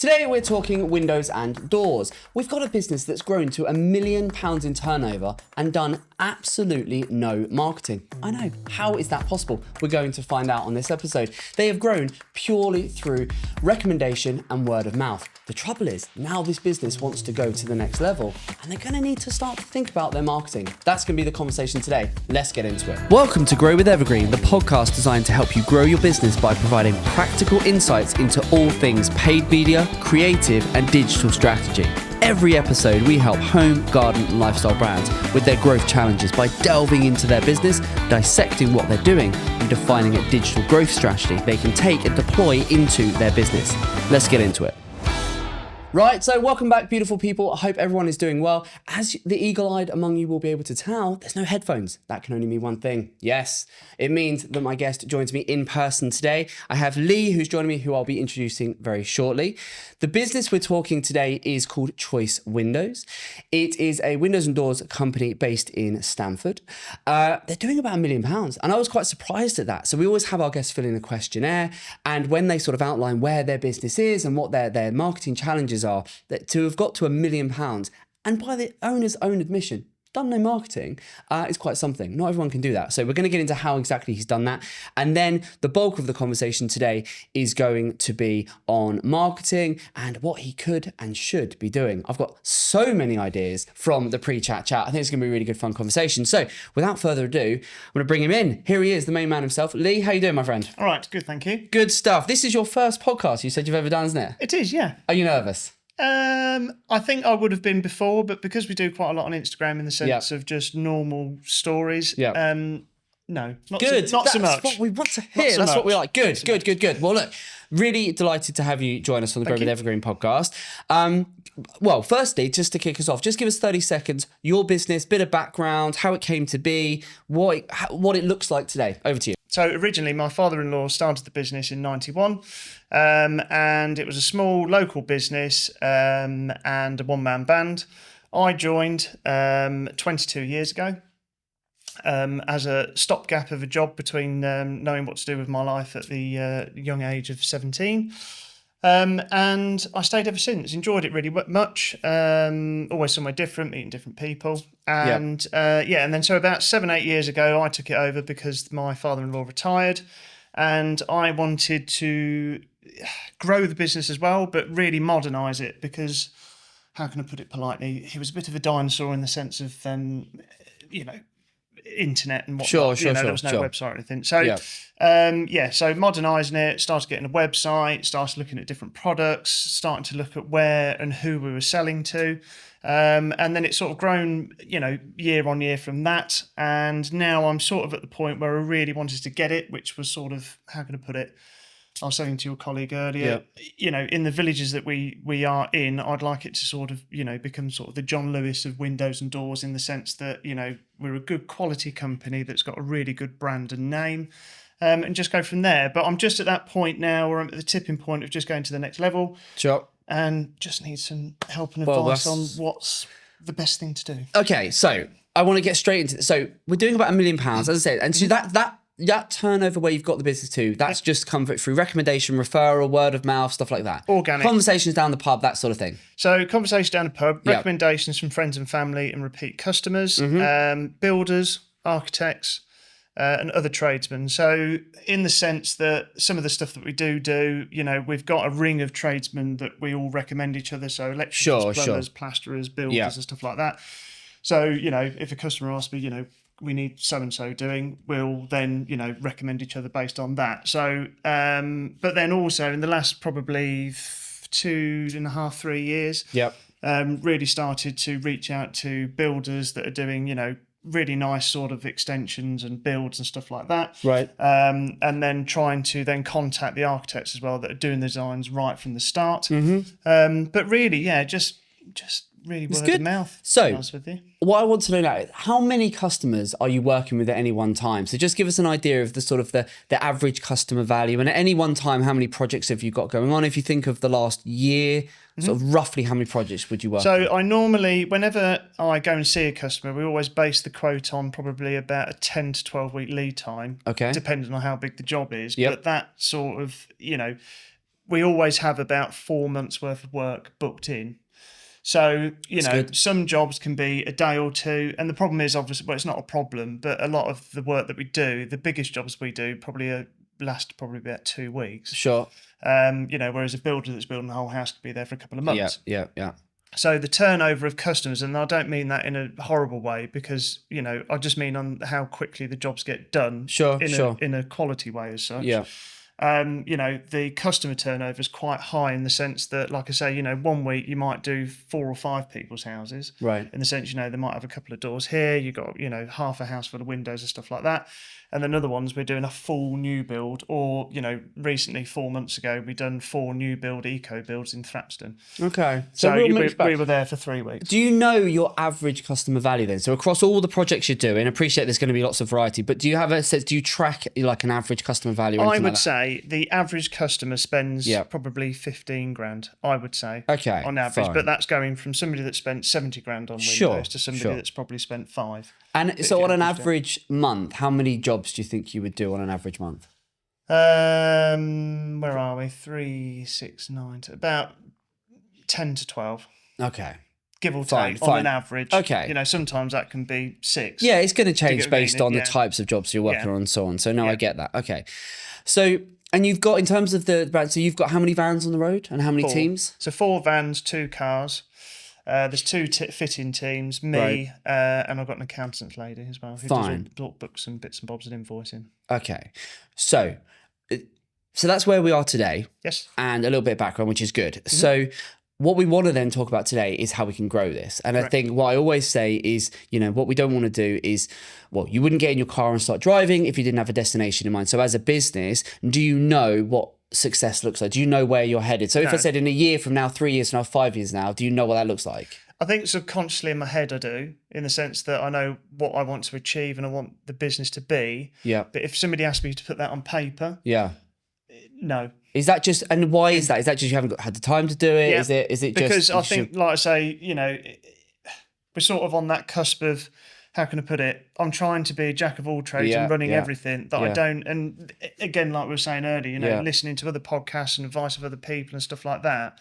Today we're talking windows and doors. We've got a business that's grown to £1 million in turnover and done absolutely no marketing. I know, how is that possible? We're going to find out on this episode. They have grown purely through recommendation and word of mouth. The trouble is, now this business wants to go to the next level and they're going to need to start to think about their marketing. That's going to be the conversation today. Let's get into it. Welcome to Grow with Evergreen, the podcast designed to help you grow your business by providing practical insights into all things paid media, creative and digital strategy. Every episode, we help home, garden and lifestyle brands with their growth challenges by delving into their business, dissecting what they're doing and defining a digital growth strategy they can take and deploy into their business. Let's get into it. Right, so welcome back, beautiful people. I hope everyone is doing well. As the eagle-eyed among you will be able to tell, there's no headphones. That can only mean one thing. Yes, it means that my guest joins me in person today. I have Lee, who's joining me, who I'll be introducing very shortly. The business we're talking today is called Choice Windows. It is a windows and doors company based in Stamford. They're doing about £1 million, and I was quite surprised at that. So we always have our guests fill in a questionnaire, and when they sort of outline where their business is and what their marketing challenges are, that to have got to £1 million, and by the owner's own admission, done no marketing, is quite something. Not everyone can do that. So we're going to get into how exactly he's done that. And then the bulk of the conversation today is going to be on marketing and what he could and should be doing. I've got so many ideas from the pre-chat chat. I think it's going to be a really good, fun conversation. So without further ado, I'm going to bring him in. Here he is, the main man himself. Lee, how you doing, my friend? All right, good, thank you. Good stuff. This is your first podcast you said you've ever done, isn't it? It is, yeah. Are you nervous? I think I would have been before, but because we do quite a lot on Instagram in the sense of just normal stories, no, not good. So, not so much. That's what we want to hear. That's what we like. Good. Well, look, really delighted to have you join us on the Grow with Evergreen podcast. Well, firstly, just to kick us off, just give us 30 seconds, your business, bit of background, how it came to be, what it looks like today. Over to you. So originally, my father-in-law started the business in '91, and it was a small local business and a one-man band. I joined 22 years ago as a stopgap of a job between knowing what to do with my life at the young age of 17. And I stayed ever since, enjoyed it really much, always somewhere different, meeting different people. And and then so about 7-8 years ago, I took it over because my father-in-law retired and I wanted to grow the business as well, but really modernise it because, how can I put it politely, he was a bit of a dinosaur in the sense of, internet and whatnot. There was no website or anything. So, so modernising it, started getting a website, started looking at different products, starting to look at where and who we were selling to. And then it's sort of grown, year on year from that. And now I'm sort of at the point where I really wanted to get it, which was sort of, how can I put it? I was saying to your colleague earlier, in the villages that we are in, I'd like it to sort of, become sort of the John Lewis of windows and doors in the sense that, we're a good quality company that's got a really good brand and name, and just go from there. But I'm just at that point now where I'm at the tipping point of just going to the next level. Sure. And just need some help and advice on what's the best thing to do. Okay, so I want to get straight into it. So we're doing about £1 million, as I said, and so that turnover where you've got the business to, that's just come through recommendation, referral, word of mouth, stuff like that. Organic. Conversations down the pub, that sort of thing. So conversations down the pub, recommendations from friends and family and repeat customers, builders, architects, and other tradesmen. So in the sense that some of the stuff that we do, we've got a ring of tradesmen that we all recommend each other. So electricians, plumbers, plasterers, builders and stuff like that. So, if a customer asks me, we need so-and-so doing, we'll then, recommend each other based on that. So, but then also in the last probably 2.5-3 years, really started to reach out to builders that are doing, really nice sort of extensions and builds and stuff like that. Right. And then trying to then contact the architects as well that are doing the designs right from the start. But really, just really word of mouth. So, what I want to know now is how many customers are you working with at any one time? So just give us an idea of the sort of the average customer value, and at any one time, how many projects have you got going on? If you think of the last year, sort of roughly how many projects would you work on? So I normally, whenever I go and see a customer, we always base the quote on probably about a 10 to 12 week lead time, depending on how big the job is. But that sort of, we always have about 4 months worth of work booked in. So, some jobs can be a day or two. And the problem is, obviously, well, it's not a problem, but a lot of the work that we do, the biggest jobs we do, last about 2 weeks. Sure. Whereas a builder that's building a whole house could be there for a couple of months. Yeah. So the turnover of customers, and I don't mean that in a horrible way, because, I just mean on how quickly the jobs get done. In a quality way as such. Yeah. The customer turnover is quite high in the sense that, like I say, 1 week you might do 4 or 5 people's houses. Right. In the sense, they might have a couple of doors here, you got, half a house full of windows and stuff like that. And then other ones, we're doing a full new build, or, recently 4 months ago, we done 4 new build eco builds in Thrapston. Okay. So we were there for 3 weeks. Do you know your average customer value then? So across all the projects you're doing, I appreciate there's going to be lots of variety, but do you have do you track like an average customer value? I would say the average customer spends probably 15 grand, I would say. Okay. On average, fine. but that's going from somebody that spent 70 grand on windows to somebody that's probably spent 5. And so on an average month, how many jobs do you think you would do on an average month? Where are we? 3, 6, 9, about 10 to 12. Okay. Give or take on an average. Okay. Sometimes that can be 6. Yeah, it's going to change based on the types of jobs you're working on and so on. So no, I get that. Okay. So, and you've got, in terms of the brand, so you've got how many vans on the road and how many 4 teams? So 4 vans, 2 cars. There's 2 fitting teams, me, right. And I've got an accountant lady as well who does all books and bits and bobs and invoicing. Okay. So that's where we are today. Yes. And a little bit of background, which is good. Mm-hmm. So what we want to then talk about today is how we can grow this. And correct. I think what I always say is, what we don't want to do is, you wouldn't get in your car and start driving if you didn't have a destination in mind. So as a business, do you know what success looks like? Do you know where you're headed? So if I said in a year from now, 3 years from now, 5 years now, do you know what that looks like? I think subconsciously in my head I do, in the sense that I know what I want to achieve and I want the business to be. Yeah. But if somebody asked me to put that on paper, no. Is that just, and why is that? Is that just you haven't had the time to do it? Yeah. Is it just because I think, like I say, we're sort of on that cusp of, how can I put it? I'm trying to be a jack of all trades and running everything that I don't. And again, like we were saying earlier, listening to other podcasts and advice of other people and stuff like that,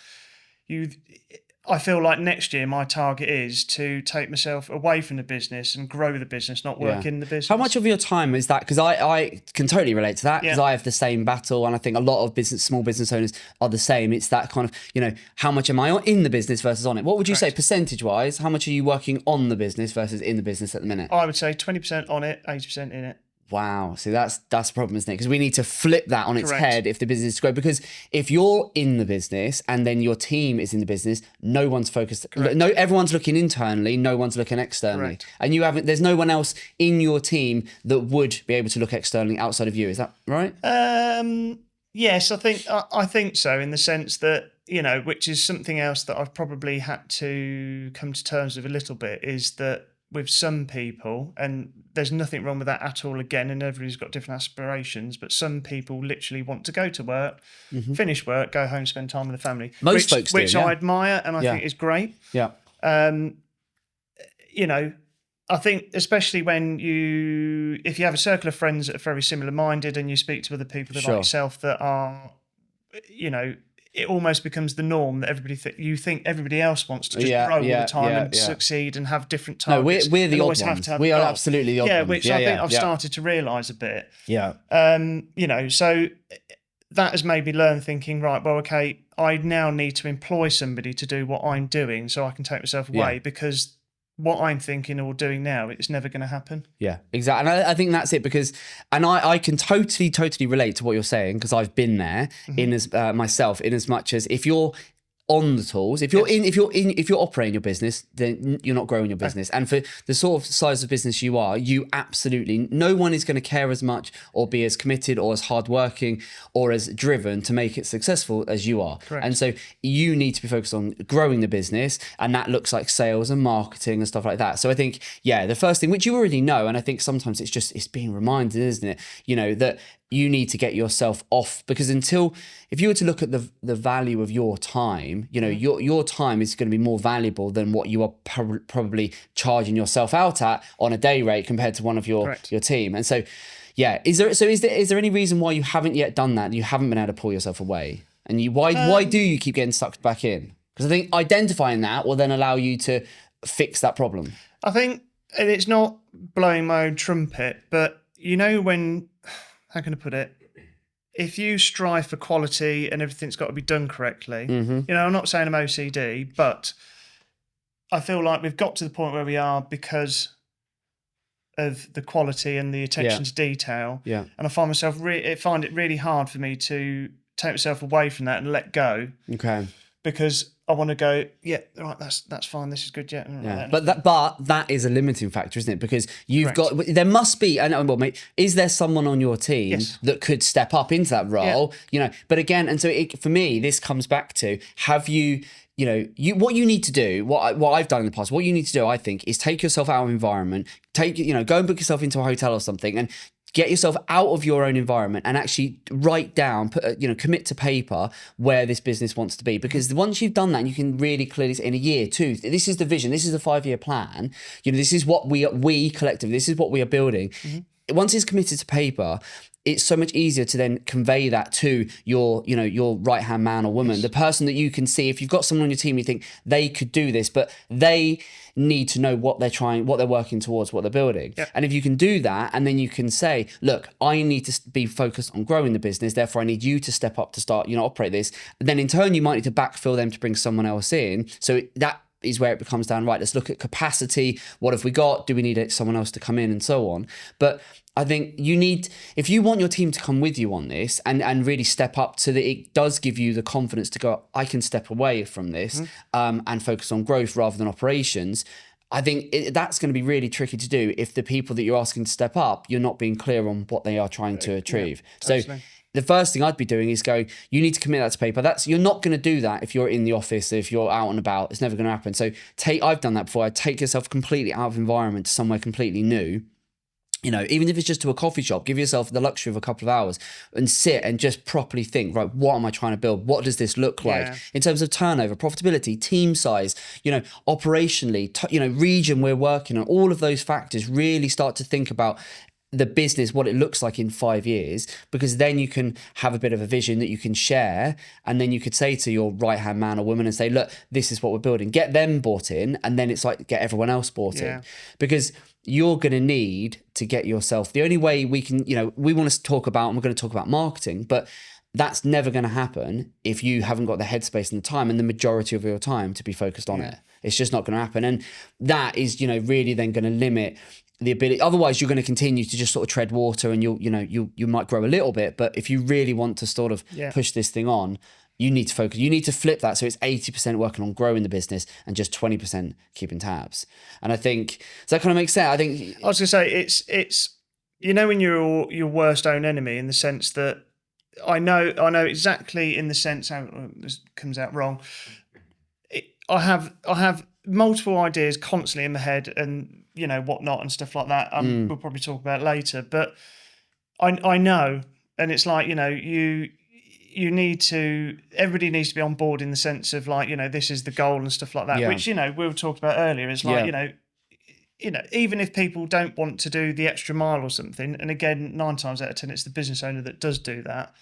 I feel like next year my target is to take myself away from the business and grow the business, not work in the business. How much of your time is that? Because I can totally relate to that, because I have the same battle, and I think a lot of small business owners are the same. It's that kind of, how much am I in the business versus on it? What would you say percentage-wise? How much are you working on the business versus in the business at the minute? I would say 20% on it, 80% in it. Wow. See, that's the problem, isn't it? Because we need to flip that on its head if the business is to grow. Because if you're in the business and then your team is in the business, no one's focused. No, everyone's looking internally. No one's looking externally. Correct. And there's no one else in your team that would be able to look externally outside of you. Is that right? Yes, I think so, in the sense that, which is something else that I've probably had to come to terms with a little bit, is that with some people, and there's nothing wrong with that at all, again, and everybody's got different aspirations, but some people literally want to go to work, finish work, go home, spend time with the family. Most folks do, which I admire, and I think is great. Yeah. I think especially if you have a circle of friends that are very similar minded and you speak to other people that like yourself that are, it almost becomes the norm that you think everybody else wants to just grow all the time and succeed and have different targets. No, we're the odd ones. We are absolutely the odd ones. Which I think I've started to realise a bit. Yeah. So that has made me learn thinking, right, well, okay, I now need to employ somebody to do what I'm doing so I can take myself away, because what I'm thinking or doing now, it's never going to happen. Yeah, exactly. And I think that's it, because, and I can totally relate to what you're saying, because I've been there myself, in as much as if you're on the tools, if you're operating your business, then you're not growing your business. And for the sort of size of business you are, no one is going to care as much or be as committed or as hardworking or as driven to make it successful as you are. Correct. And so you need to be focused on growing the business, and that looks like sales and marketing and stuff like that. So I think, the first thing, which you already know, and I think sometimes it's being reminded, isn't it? That you need to get yourself off, because if you were to look at the value of your time, your time is going to be more valuable than what you are probably charging yourself out at on a day rate compared to one of your team. And so, is there any reason why you haven't yet done that? You haven't been able to pull yourself away? And why do you keep getting sucked back in? Because I think identifying that will then allow you to fix that problem. I think, and it's not blowing my own trumpet, but when, how can I put it? If you strive for quality and everything's got to be done correctly, I'm not saying I'm OCD, but I feel like we've got to the point where we are because of the quality and the attention to detail. Yeah. And I find find it really hard for me to take myself away from that and let go. Okay. Because I want to go, yeah, right, that's fine, this is good, yeah. Yeah. But that is a limiting factor, isn't it? Because there must be, is there someone on your team that could step up into that role? Yeah. But again, and so for me, this comes back to, have you, what you need to do, what I've done in the past, what you need to do, I think, is take yourself out of environment, go and book yourself into a hotel or something, and get yourself out of your own environment and actually write down, commit to paper where this business wants to be. Because once you've done that, you can really clearly say in a year, 2, this is the vision, this is the 5-year plan. This is what we collectively, this is what we are building. Mm-hmm. Once it's committed to paper, it's so much easier to then convey that to your right-hand man or woman, the person that you can see. If you've got someone on your team, you think they could do this, but they need to know what they're working towards, what they're building. Yep. And if you can do that, and then you can say, look, I need to be focused on growing the business, therefore I need you to step up to start, operate this. And then in turn, you might need to backfill them to bring someone else in. So that is where it becomes down, right, let's look at capacity. What have we got? Do we need someone else to come in, and so on? But I think if you want your team to come with you on this and really step up so that it does give you the confidence to go, I can step away from this and focus on growth rather than operations. I think that's going to be really tricky to do if the people that you're asking to step up, you're not being clear on what they are trying to achieve. So the first thing I'd be doing is going, you need to commit that to paper. You're not going to do that if you're in the office, if you're out and about. It's never going to happen. So I've done that before. I take yourself completely out of environment to somewhere completely new. Even if it's just to a coffee shop, give yourself the luxury of a couple of hours and sit and just properly think, right, what am I trying to build? What does this look like in terms of turnover, profitability, team size, operationally, region we're working on, all of those factors. Really start to think about the business, what it looks like in 5 years, because then you can have a bit of a vision that you can share. And then you could say to your right-hand man or woman and say, look, this is what we're building. Get them bought in. And then it's like, get everyone else bought in. Because you're going to need to get yourself, the only way we can, we want to talk about, and we're going to talk about marketing, but that's never going to happen if you haven't got the headspace and the time and the majority of your time to be focused on it. It's just not going to happen. And that is, really then going to limit the ability. Otherwise, you're going to continue to just sort of tread water, and you might grow a little bit. But if you really want to sort of push this thing on, you need to focus. You need to flip that. So it's 80% working on growing the business and just 20% keeping tabs. And I think, does that kind of make sense? I was going to say, it's when you're your worst own enemy, in the sense that I know exactly, in the sense how this comes out wrong. I have multiple ideas constantly in my head, and whatnot and stuff like that. We'll probably talk about it later, but I know, and it's like you need to. Everybody needs to be on board in the sense of like this is the goal and stuff like that. Which we were talking about earlier. Is like even if people don't want to do the extra mile or something, and again 9 times out of 10 it's the business owner that does do that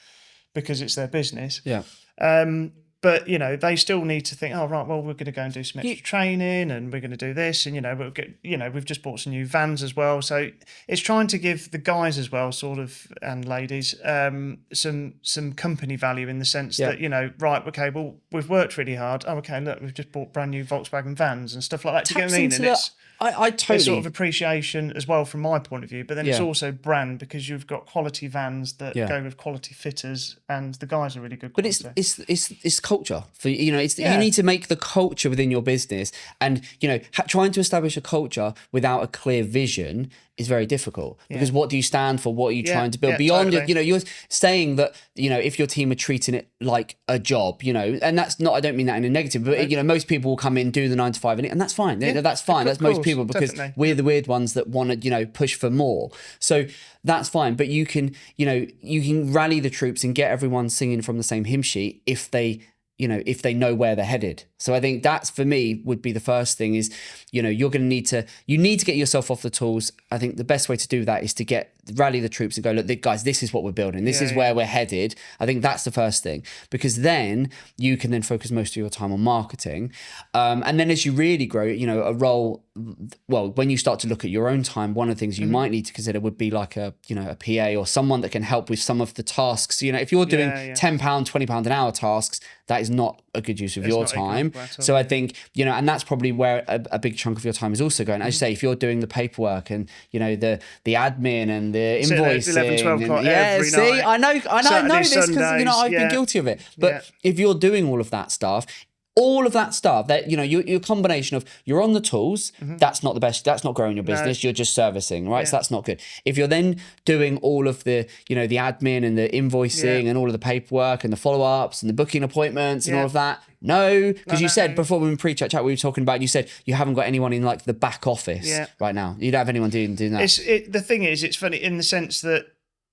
because it's their business. But they still need to think, oh right, well we're going to go and do some extra training, and we're going to do this, and we'll get, we've just bought some new vans as well. So it's trying to give the guys as well, sort of, and ladies, some company value, in the sense that right, okay, well we've worked really hard. Oh, okay, look, we've just bought brand new Volkswagen vans and stuff like that. Do you get what I mean? And I totally. It's sort of appreciation as well from my point of view, but then it's also brand, because you've got quality vans that go with quality fitters, and the guys are really good quality. But it's culture for you need to make the culture within your business, and trying to establish a culture without a clear vision is very difficult, because what do you stand for? What are you trying to build beyond totally. You're saying that if your team are treating it like a job, and that's not, I don't mean that in a negative, but most people will come in, do the 9 to 5, and that's fine. That's fine. That's most people, because we're the weird ones that want to push for more. So that's fine. But you can rally the troops and get everyone singing from the same hymn sheet if they know where they're headed. So I think that's, for me, would be the first thing is, you're going to need to get yourself off the tools. I think the best way to do that is to get rally the troops and go, look, guys, this is what we're building. This is where we're headed. I think that's the first thing, because then you can then focus most of your time on marketing. And then as you really grow, you know, a role, well, when you start to look at your own time, one of the things you might need to consider would be like a PA or someone that can help with some of the tasks. You know, if you're doing £10, £20 an hour tasks, that is not a good use of your time. So I think, you know, and that's probably where a big chunk of your time is also going. As you say, if you're doing the paperwork and, you know, the admin and the invoicing. 11, 12 o'clock every night. I know this because, you know, I've been Sundays, guilty of it. But if you're doing all of that stuff, that, you know, your combination of you're on the tools, that's not the best, that's not growing your business, you're just servicing, right? So that's not good. If you're then doing all of the, you know, the admin and the invoicing and all of the paperwork and the follow-ups and the booking appointments and all of that, because you said before when we pre-chat, we were talking about, you said you haven't got anyone in like the back office right now. You don't have anyone doing that. The thing is, it's funny in the sense that,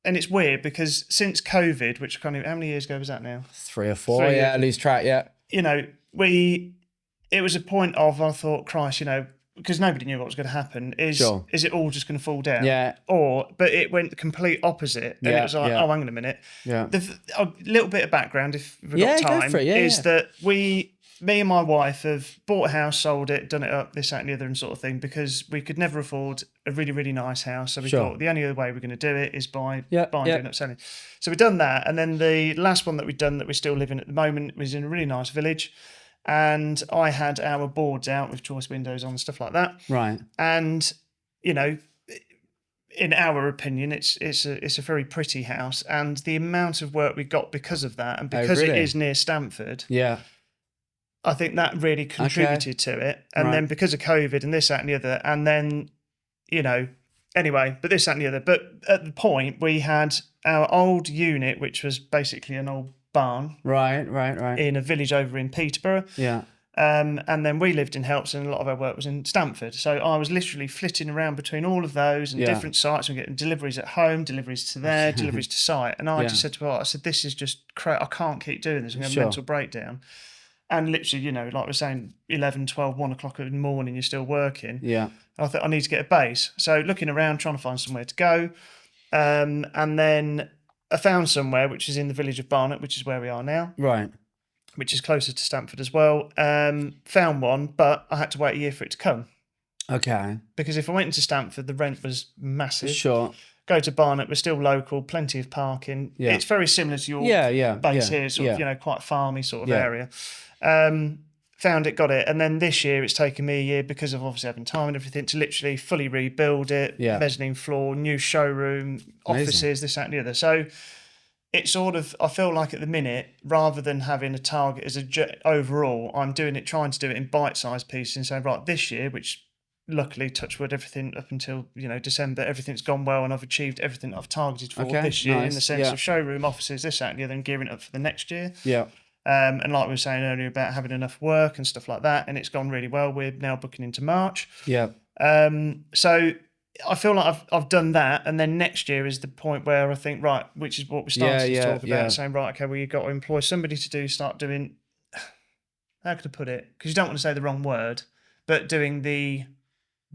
and it's weird because since COVID, which kind of, how many years ago was that now? 3 or 4, I lose track, You know, it was a point of, I thought, Christ, you know, because nobody knew what was going to happen. Is it all just going to fall down? But it went the complete opposite. And it was like, oh, hang on a minute. A little bit of background, if we've got time, is that me and my wife have bought a house, sold it, done it up, this, that, and the other, and sort of thing, because we could never afford a really, really nice house. So we thought the only other way we're going to do it is by buying, doing up, selling. So we've done that. And then the last one that we've done that we're still living at the moment was in a really nice village. And I had our boards out with choice windows on and stuff like that. Right. And, you know, in our opinion, it's a very pretty house. And the amount of work we got because of that, and because it is near Stamford, I think that really contributed to it. And then because of COVID and this, that, and the other, and then, you know, anyway, but this, that, and the other. But at the point, we had our old unit, which was basically an old barn. Right. In a village over in Peterborough. And then we lived in Helps, and a lot of our work was in Stamford. So I was literally flitting around between all of those and different sites and getting deliveries at home, deliveries to there, deliveries to site. And I just said to her, I said, this is just crazy. I can't keep doing this. I'm going to have a mental breakdown. And literally, you know, like we're saying, 11, 12, 1 o'clock in the morning, you're still working. I thought, I need to get a base. So looking around, trying to find somewhere to go. And then I found somewhere, which is in the village of Barnet, which is where we are now. Right. Which is closer to Stamford as well. Found one, but I had to wait a year for it to come. Okay. Because if I went into Stamford, the rent was massive. Sure. Go to Barnet, we're still local, plenty of parking. It's very similar to your base here, sort of, you know, quite a farmy sort of area. Found it, got it. And then this year, it's taken me a year because of obviously having time and everything to literally fully rebuild it. Mezzanine floor, new showroom, offices, this, that, and the other. So it's sort of, I feel like at the minute, rather than having a target as overall, I'm doing it, trying to do it in bite-sized pieces and saying, right, this year, which luckily, touch wood, everything up until, you know, December, everything's gone well and I've achieved everything I've targeted for this year in the sense of showroom, offices, this, that, and the other, and gearing up for the next year. And like we were saying earlier about having enough work and stuff like that, and it's gone really well. We're now booking into March. So I feel like I've done that, and then next year is the point where I think, right, which is what we started to talk about, saying, right, okay, well, you've got to employ somebody to start doing, how could I put it? Because you don't want to say the wrong word, but doing the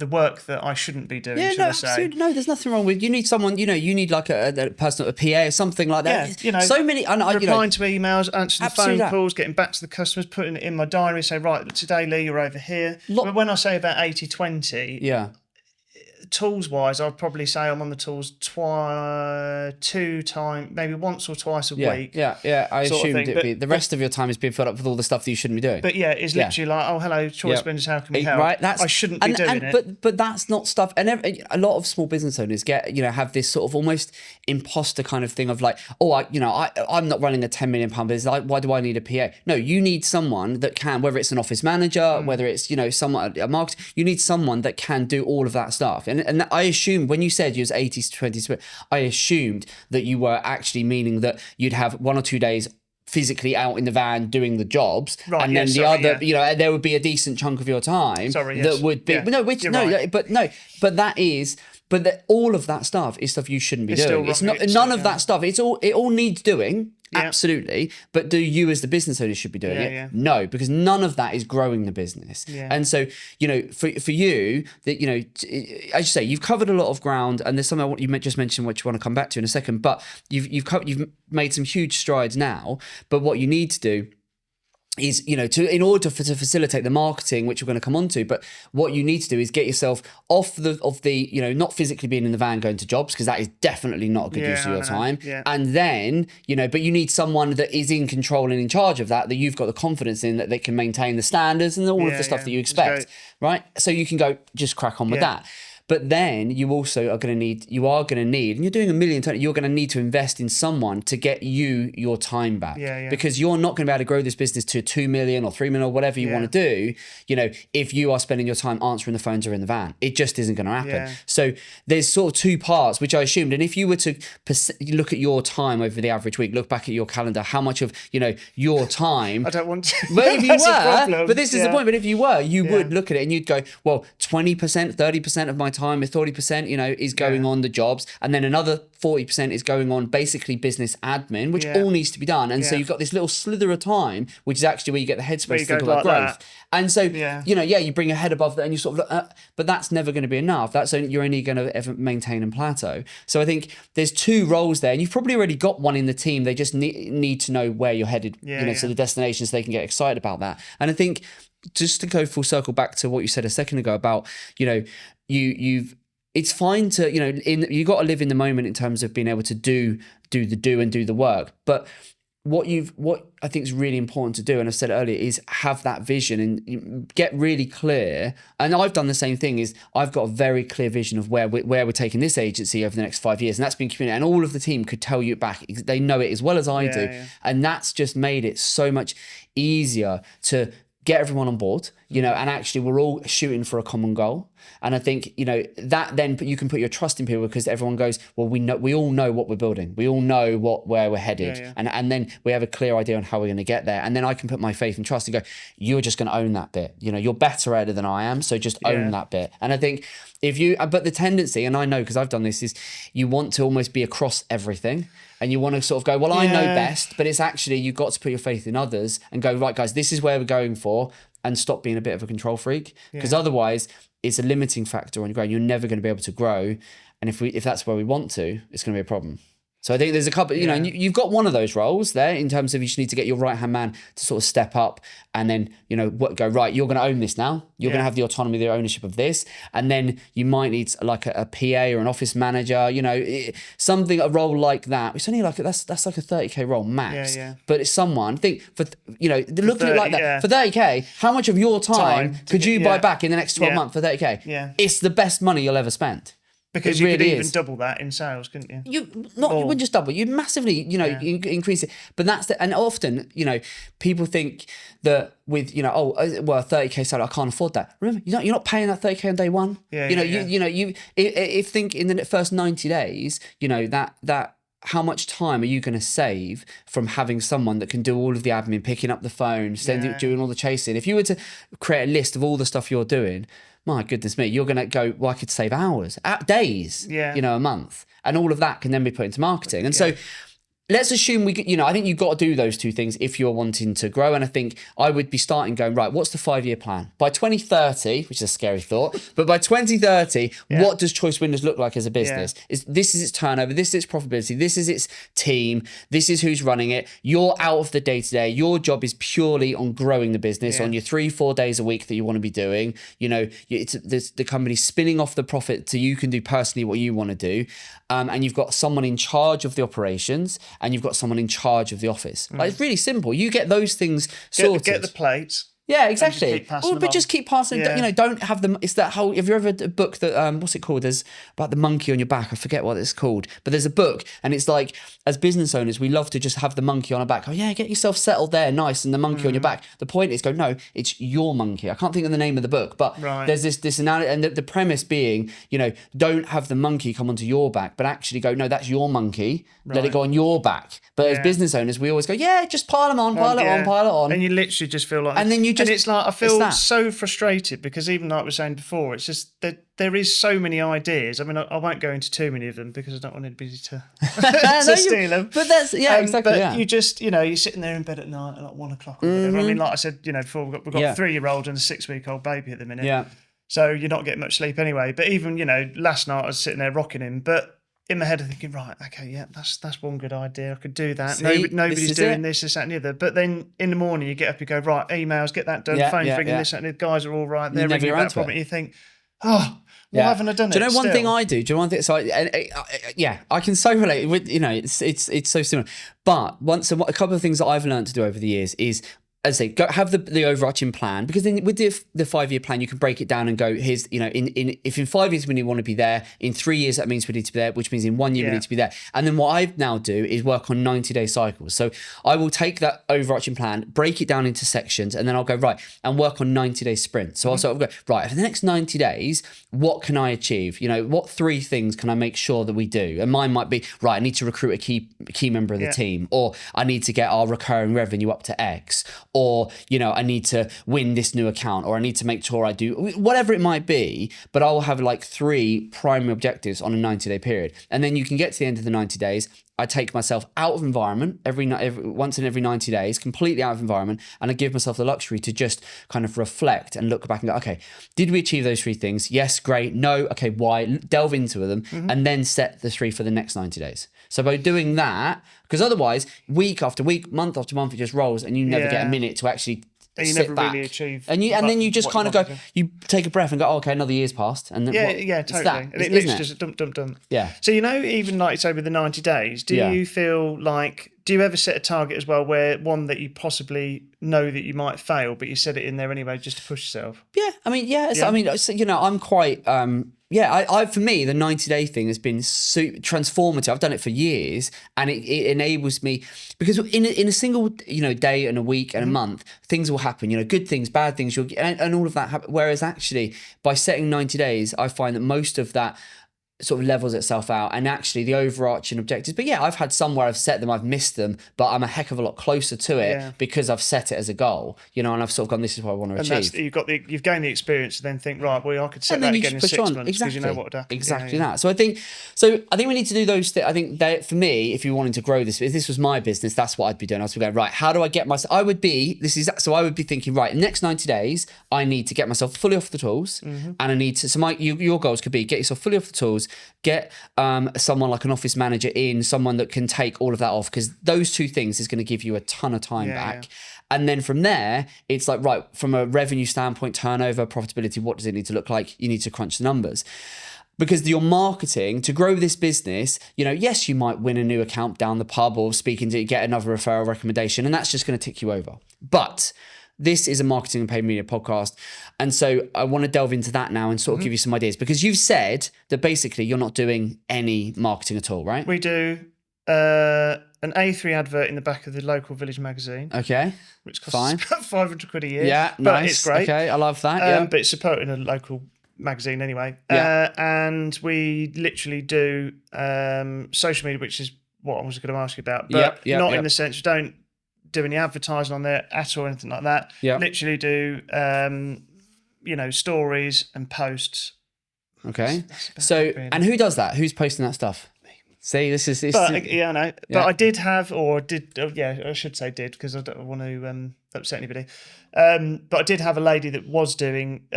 work that I shouldn't be doing, should I say. Absolutely. No, there's nothing wrong with, you need someone, you know, you need like a personal, a PA or something like that. You know, so many, replying to emails, answering the phone calls, getting back to the customers, putting it in my diary, say, right, today, Lee, you're over here. But when I say about 80-20, tools-wise, I'd probably say I'm on the tools 2 times, maybe once or twice a week. I assumed it'd be, the rest of your time is being filled up with all the stuff that you shouldn't be doing. But it's literally like, oh, hello, choice vendors, how can we help? Right, I shouldn't be doing it. But that's not stuff, and a lot of small business owners have this sort of almost imposter kind of thing of like, oh, I'm not running a £10 million business, like, why do I need a PA? No, you need someone that can, whether it's an office manager, whether it's, you know, someone, a marketer, you need someone that can do all of that stuff. And I assumed when you said you was 80-20 split, I assumed that you were actually meaning that you'd have 1 or 2 days physically out in the van doing the jobs, and then you know, there would be a decent chunk of your time that would be But all of that stuff is stuff you shouldn't be doing. It's not none of that stuff. It all needs doing. Absolutely. But do you as the business owner should be doing it? Yeah. No, because none of that is growing the business. Yeah. And so, you know, for you, that, you know, as you say, you've covered a lot of ground, and there's something you just mentioned which you want to come back to in a second, but you've made some huge strides now. But what you need to do is, you know, in order to facilitate the marketing, which we're going to come on to, but what you need to do is get yourself off the you know, not physically being in the van going to jobs, because that is definitely not a good use of your time. And then, you know, but you need someone that is in control and in charge of that you've got the confidence in, that they can maintain the standards and all of the stuff that you expect, right? So you can go just crack on with that. But then you also are going to need, and you're doing a million times, you're going to need to invest in someone to get you your time back. Because you're not going to be able to grow this business to 2 million or 3 million or whatever you want to do, you know, if you are spending your time answering the phones or in the van. It just isn't going to happen. So there's sort of two parts, which I assumed. And if you were to look at your time over the average week, look back at your calendar, how much of, you know, your time. I don't want to. But if you were, but this is the point, but if you were, you would look at it and you'd go, well, 20%, 30% of my time, 30%, you know, is going on the jobs, and then another 40% is going on basically business admin, which all needs to be done. And so you've got this little slither of time, which is actually where you get the headspace to think about growth. And so, you know, you bring your head above that and you sort of look, but that's never going to be enough. You're only going to ever maintain and plateau. So I think there's two roles there, and you've probably already got one in the team. They just need to know where you're headed, to the destination, so they can get excited about that. And I think, just to go full circle back to what you said a second ago about, you know, it's fine to, you know, you got to live in the moment in terms of being able to do the work. But what I think is really important to do, and I've said it earlier, is have that vision and get really clear. And I've done the same thing. Is I've got a very clear vision of where we're taking this agency over the next 5 years, and that's been communicated. And all of the team could tell you back. They know it as well as I do, and that's just made it so much easier to get everyone on board, you know, and actually we're all shooting for a common goal. And I think, you know, that then you can put your trust in people, because everyone goes, well, we all know what we're building. We all know where we're headed. And then we have a clear idea on how we're going to get there. And then I can put my faith and trust and go, you're just going to own that bit. You know, you're better at it than I am. So just own that bit. And I think but the tendency, and I know because I've done this, is you want to almost be across everything. And you want to sort of go, well, I know best, but it's actually, you've got to put your faith in others and go, right, guys, this is where we're going for, and stop being a bit of a control freak. Because otherwise it's a limiting factor on your growth. You're never going to be able to grow. And if that's where we want to, it's going to be a problem. So I think there's a couple, you know, and you've got one of those roles there in terms of you just need to get your right-hand man to sort of step up and then, you know, go, right, you're going to own this now. You're going to have the autonomy, the ownership of this. And then you might need like a PA or an office manager, you know, a role like that. It's only like, that's like a 30K role max. But it's someone, think for, you know, look at it like that. For 30K, how much of your time could you buy back in the next 12 months for 30K? It's the best money you'll ever spend. Because you could even double that in sales, couldn't you? You wouldn't just double. You'd massively, you know, increase it. But and often, you know, people think that with, you know, 30K salary, I can't afford that. Remember, you're not paying that 30K on day one. If think in the first 90 days, you know, that how much time are you going to save from having someone that can do all of the admin, picking up the phone, doing all the chasing? If you were to create a list of all the stuff you're doing, my goodness me, you're going to go, well, I could save hours, days, you know, a month. And all of that can then be put into marketing. And so let's assume I think you've got to do those two things if you're wanting to grow. And I think I would be starting going, right, what's the 5-year plan? By 2030, which is a scary thought, but by 2030, what does Choice Windows look like as a business? This is its turnover, this is its profitability, this is its team, this is who's running it. You're out of the day-to-day. Your job is purely on growing the business on your 3-4 days a week that you want to be doing. You know, the company's spinning off the profit so you can do personally what you want to do. And you've got someone in charge of the operations, and you've got someone in charge of the office. Like, it's really simple. You get those things sorted. Get the plates. Yeah, exactly. Just keep passing. You know, don't have them. It's that whole. Have you ever read a book that what's it called? There's about the monkey on your back. I forget what it's called, but there's a book, and it's like, as business owners, we love to just have the monkey on our back. Oh yeah, get yourself settled there, nice, and the monkey on your back. The point is, no, it's your monkey. I can't think of the name of the book, but there's this analogy, and the premise being, you know, don't have the monkey come onto your back, but actually go, no, that's your monkey. Let it go on your back. But as business owners, we always go, just pile them on, pile it on. And you literally just feel like, and then you you just, and it's like I feel so frustrated because even like I was saying before, it's just that there is so many ideas. I mean, I won't go into too many of them because I don't want anybody to, to steal them. But that's exactly. But you just, you're sitting there in bed at night at like 1 o'clock or whatever. I mean, like I said, before we've got a 3-year-old and a 6-week-old baby at the minute. Yeah. So you're not getting much sleep anyway. But even last night I was sitting there rocking him, but in my head I'm thinking, right, okay, yeah, that's one good idea. I could do that. Nobody's doing this, that, and the other. But then in the morning you get up, you go, right, emails, get that done, phone's ringing, this, and the guys are all right. They're ringing about a problem. You think, why haven't I done it? Do you know one thing I do? Do you know one thing? So I can so relate. With it's so similar. But a couple of things that I've learned to do over the years is, as I say, go have the overarching plan, because then with the 5-year plan, you can break it down and go, here's, if in 5 years we want to be there, in 3 years that means we need to be there, which means in 1 year we need to be there. And then what I now do is work on 90-day cycles. So I will take that overarching plan, break it down into sections, and then I'll go, right, and work on 90-day sprints. So I'll sort of go, right, for the next 90 days, what can I achieve? What 3 things can I make sure that we do? And mine might be, right, I need to recruit a key member of the team, or I need to get our recurring revenue up to X, or, I need to win this new account, or I need to make sure I do whatever it might be. But I'll have like 3 primary objectives on a 90-day period. And then you can get to the end of the 90 days. I take myself out of environment once in every 90 days, completely out of environment. And I give myself the luxury to just kind of reflect and look back and go, okay, did we achieve those 3 things? Yes, great. No, okay, why? Delve into them, and then set the 3 for the next 90 days. So by doing that, because otherwise, week after week, month after month, it just rolls, and you never get a minute to actually sit back. Really achieve. And then you just kind of go, you take a breath and go, oh, okay, another year's passed. And then totally. And it literally just dump. Yeah. So, even like you say with the 90 days, do you feel like, do you ever set a target as well where one that you possibly know that you might fail, but you set it in there anyway just to push yourself? Yeah. I mean, I'm quite, for me, the 90-day thing has been transformative. I've done it for years, and it enables me, because in a single, day and a week and a month, things will happen, good things, bad things, and all of that happen. Whereas actually, by setting 90 days, I find that most of that sort of levels itself out, and actually the overarching objectives. But I've had some where I've set them, I've missed them, but I'm a heck of a lot closer to it because I've set it as a goal, and I've sort of gone, this is what I want to achieve. And you've gained the experience to then think, right, well, I could set that again in 6 months because you know what would happen. Exactly that. So I think we need to do those things. I think that for me, if you wanted to grow this, if this was my business, that's what I'd be doing. I was going, right, how do I get myself, I would be thinking, right, next 90 days, I need to get myself fully off the tools, and I need to, your goals could be get yourself fully off the tools, get someone like an office manager in, someone that can take all of that off, because those 2 things is going to give you a ton of time back. And then from there, it's like, right, from a revenue standpoint, turnover, profitability, what does it need to look like? You need to crunch the numbers. Because your marketing, to grow this business, yes, you might win a new account down the pub or speaking to get another referral recommendation, and that's just going to tick you over. But this is a marketing and paid media podcast. And so I want to delve into that now and sort of give you some ideas, because you've said that basically you're not doing any marketing at all, right? We do an A3 advert in the back of the local village magazine. Okay. Which costs about 500 quid a year. Yeah, but nice. It's great. Okay, I love that. But it's supporting a local magazine anyway. And we literally do social media, which is what I was going to ask you about. But not in the sense, don't do any advertising on there at all, anything like that. Literally do stories and posts. Okay. So really. And who does that? Who's posting that stuff? Me. See, this is. I know. But I did have, I should say did, because I don't want to upset anybody. But I did have a lady that was doing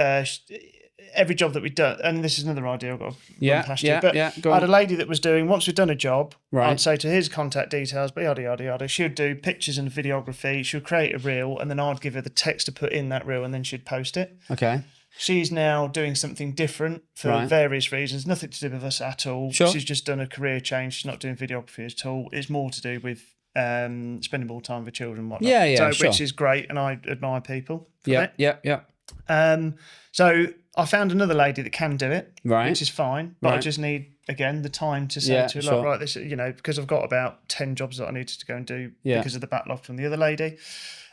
every job that we'd done, and this is another idea I've got to run past you. But I had a lady that was doing, once we'd done a job, I'd say to her, here's contact details, but yada, yada, yada. She would do pictures and videography. She would create a reel, and then I'd give her the text to put in that reel, and then she'd post it. Okay. She's now doing something different for various reasons, nothing to do with us at all. Sure. She's just done a career change. She's not doing videography at all. It's more to do with spending more time with children and whatnot. Which is great, and I admire people for it. Yeah. So I found another lady that can do it, which is fine, but I just need, again, the time to say to her, right, this, because I've got about 10 jobs that I needed to go and do because of the backlog from the other lady.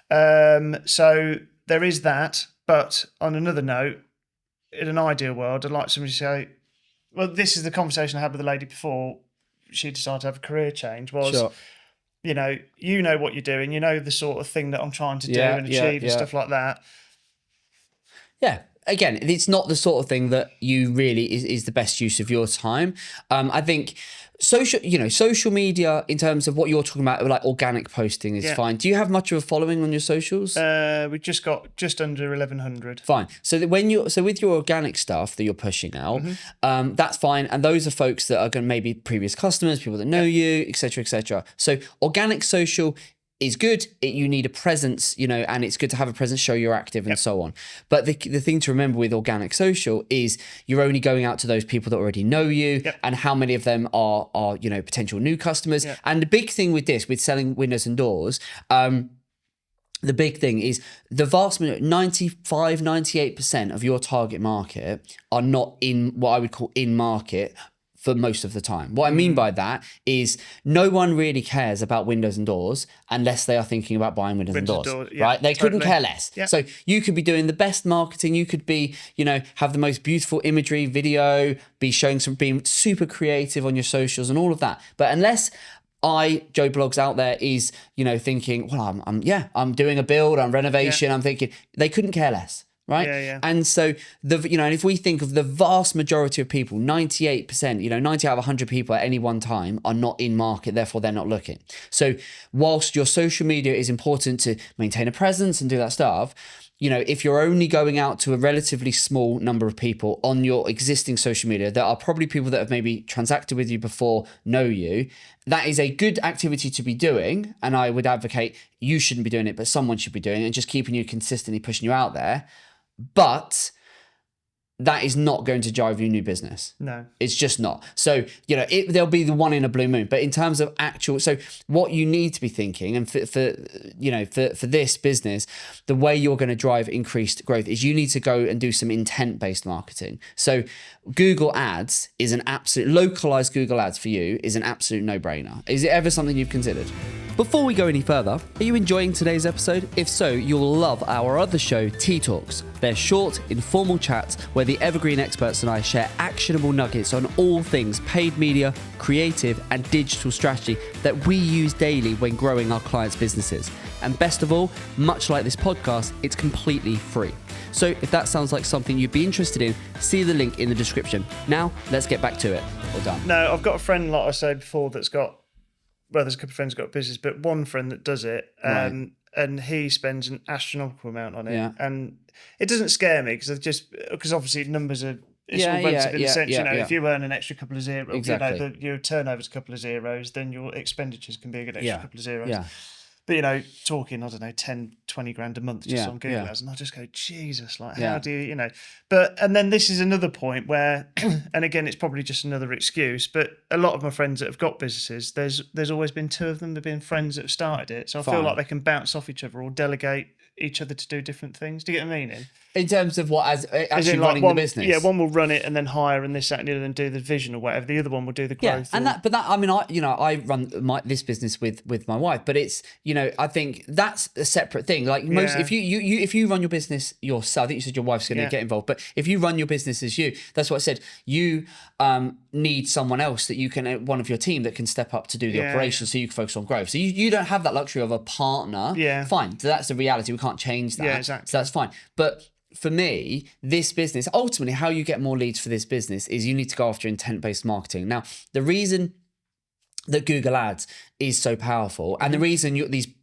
So there is that. But on another note, in an ideal world, I'd like somebody to say, well, this is the conversation I had with the lady before she decided to have a career change, was you know what you're doing, you know the sort of thing that I'm trying to do and achieve and stuff like that. Yeah. Again, it's not the sort of thing that you really is the best use of your time. I think social media in terms of what you're talking about, like organic posting is fine. Do you have much of a following on your socials? We just got just under 1,100. Fine. So that with your organic stuff that you're pushing out, that's fine. And those are folks that are going to maybe previous customers, people that know you, etc., etc. So organic social is good. You need a presence, and it's good to have a presence, show you're active and so on. But the thing to remember with organic social is you're only going out to those people that already know you, and how many of them are potential new customers. And the big thing with this, with selling windows and doors, the big thing is the vast majority, 95, 98% of your target market are not in what I would call in market for most of the time. What I mean by that is no one really cares about windows and doors unless they are thinking about buying windows and doors, right? They couldn't care less. Yeah. So you could be doing the best marketing. You could be, have the most beautiful imagery, video, be showing being super creative on your socials and all of that. But unless Joe Blogs out there is, thinking, well, I'm doing a build, I'm renovation, I'm thinking, they couldn't care less. Right. Yeah. And so and if we think of the vast majority of people, 98%, 90 out of 100 people at any one time are not in market, therefore they're not looking. So whilst your social media is important to maintain a presence and do that stuff, if you're only going out to a relatively small number of people on your existing social media, there are probably people that have maybe transacted with you before, know you. That is a good activity to be doing. And I would advocate you shouldn't be doing it, but someone should be doing it and just keeping you consistently pushing you out there. But that is not going to drive you new business. No. It's just not. So, there'll be the one in a blue moon. But in terms of so what you need to be thinking, and for this business, the way you're going to drive increased growth is you need to go and do some intent-based marketing. So Google Ads is an absolute, localized Google Ads for you is an absolute no-brainer. Is it ever something you've considered? Before we go any further, are you enjoying today's episode? If so, you'll love our other show, Tea Talks. They're short, informal chats where the Evergreen experts and I share actionable nuggets on all things paid media, creative, and digital strategy that we use daily when growing our clients' businesses. And best of all, much like this podcast, it's completely free. So if that sounds like something you'd be interested in, see the link in the description. Now, let's get back to it. Well done. No, I've got a friend, like I said before, there's a couple of friends got business, but one friend that does it, and he spends an astronomical amount on it. Yeah. And it doesn't scare me because obviously numbers are, it's all relative in the sense, if you earn an extra couple of zeros, exactly. Your turnover's a couple of zeros, then your expenditures can be an extra couple of zeros. Yeah. But, talking, I don't know, 10, 20 grand a month just on Google Ads. And I just go, Jesus, how do you, and then this is another point where, and again, it's probably just another excuse, but a lot of my friends that have got businesses, there's always been two of them that have been friends that have started it. So I feel like they can bounce off each other or delegate each other to do different things. Do you get what I mean? In terms of what, as actually running the business? Yeah, one will run it and then hire and this, that, and the other, and do the vision or whatever. The other one will do the growth. Yeah, I run this business with my wife, but it's, I think that's a separate thing. Like most, if you run your business yourself, I think you said your wife's going to get involved, but if you run your business as you, that's what I said. You need someone else that you can, one of your team that can step up to do the operation, so you can focus on growth. So you don't have that luxury of a partner. Yeah, fine. So that's the reality. We can't change that. Yeah, exactly. So that's fine, but for me, this business, ultimately how you get more leads for this business is you need to go after intent-based marketing. Now, the reason that Google Ads is so powerful, and the reason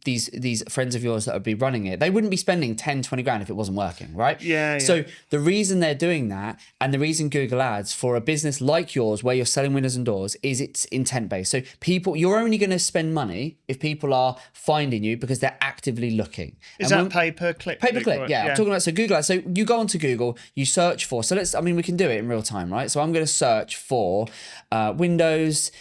these friends of yours that would be running it, they wouldn't be spending 10, 20 grand if it wasn't working, right? Yeah. So the reason they're doing that, and the reason Google Ads for a business like yours where you're selling windows and doors, is it's intent-based. So you're only going to spend money if people are finding you because they're actively looking. Is that pay-per-click? Pay-per-click, yeah. I'm talking about, so Google Ads. So you go onto Google, you search for, we can do it in real time, right? So I'm going to search for Windows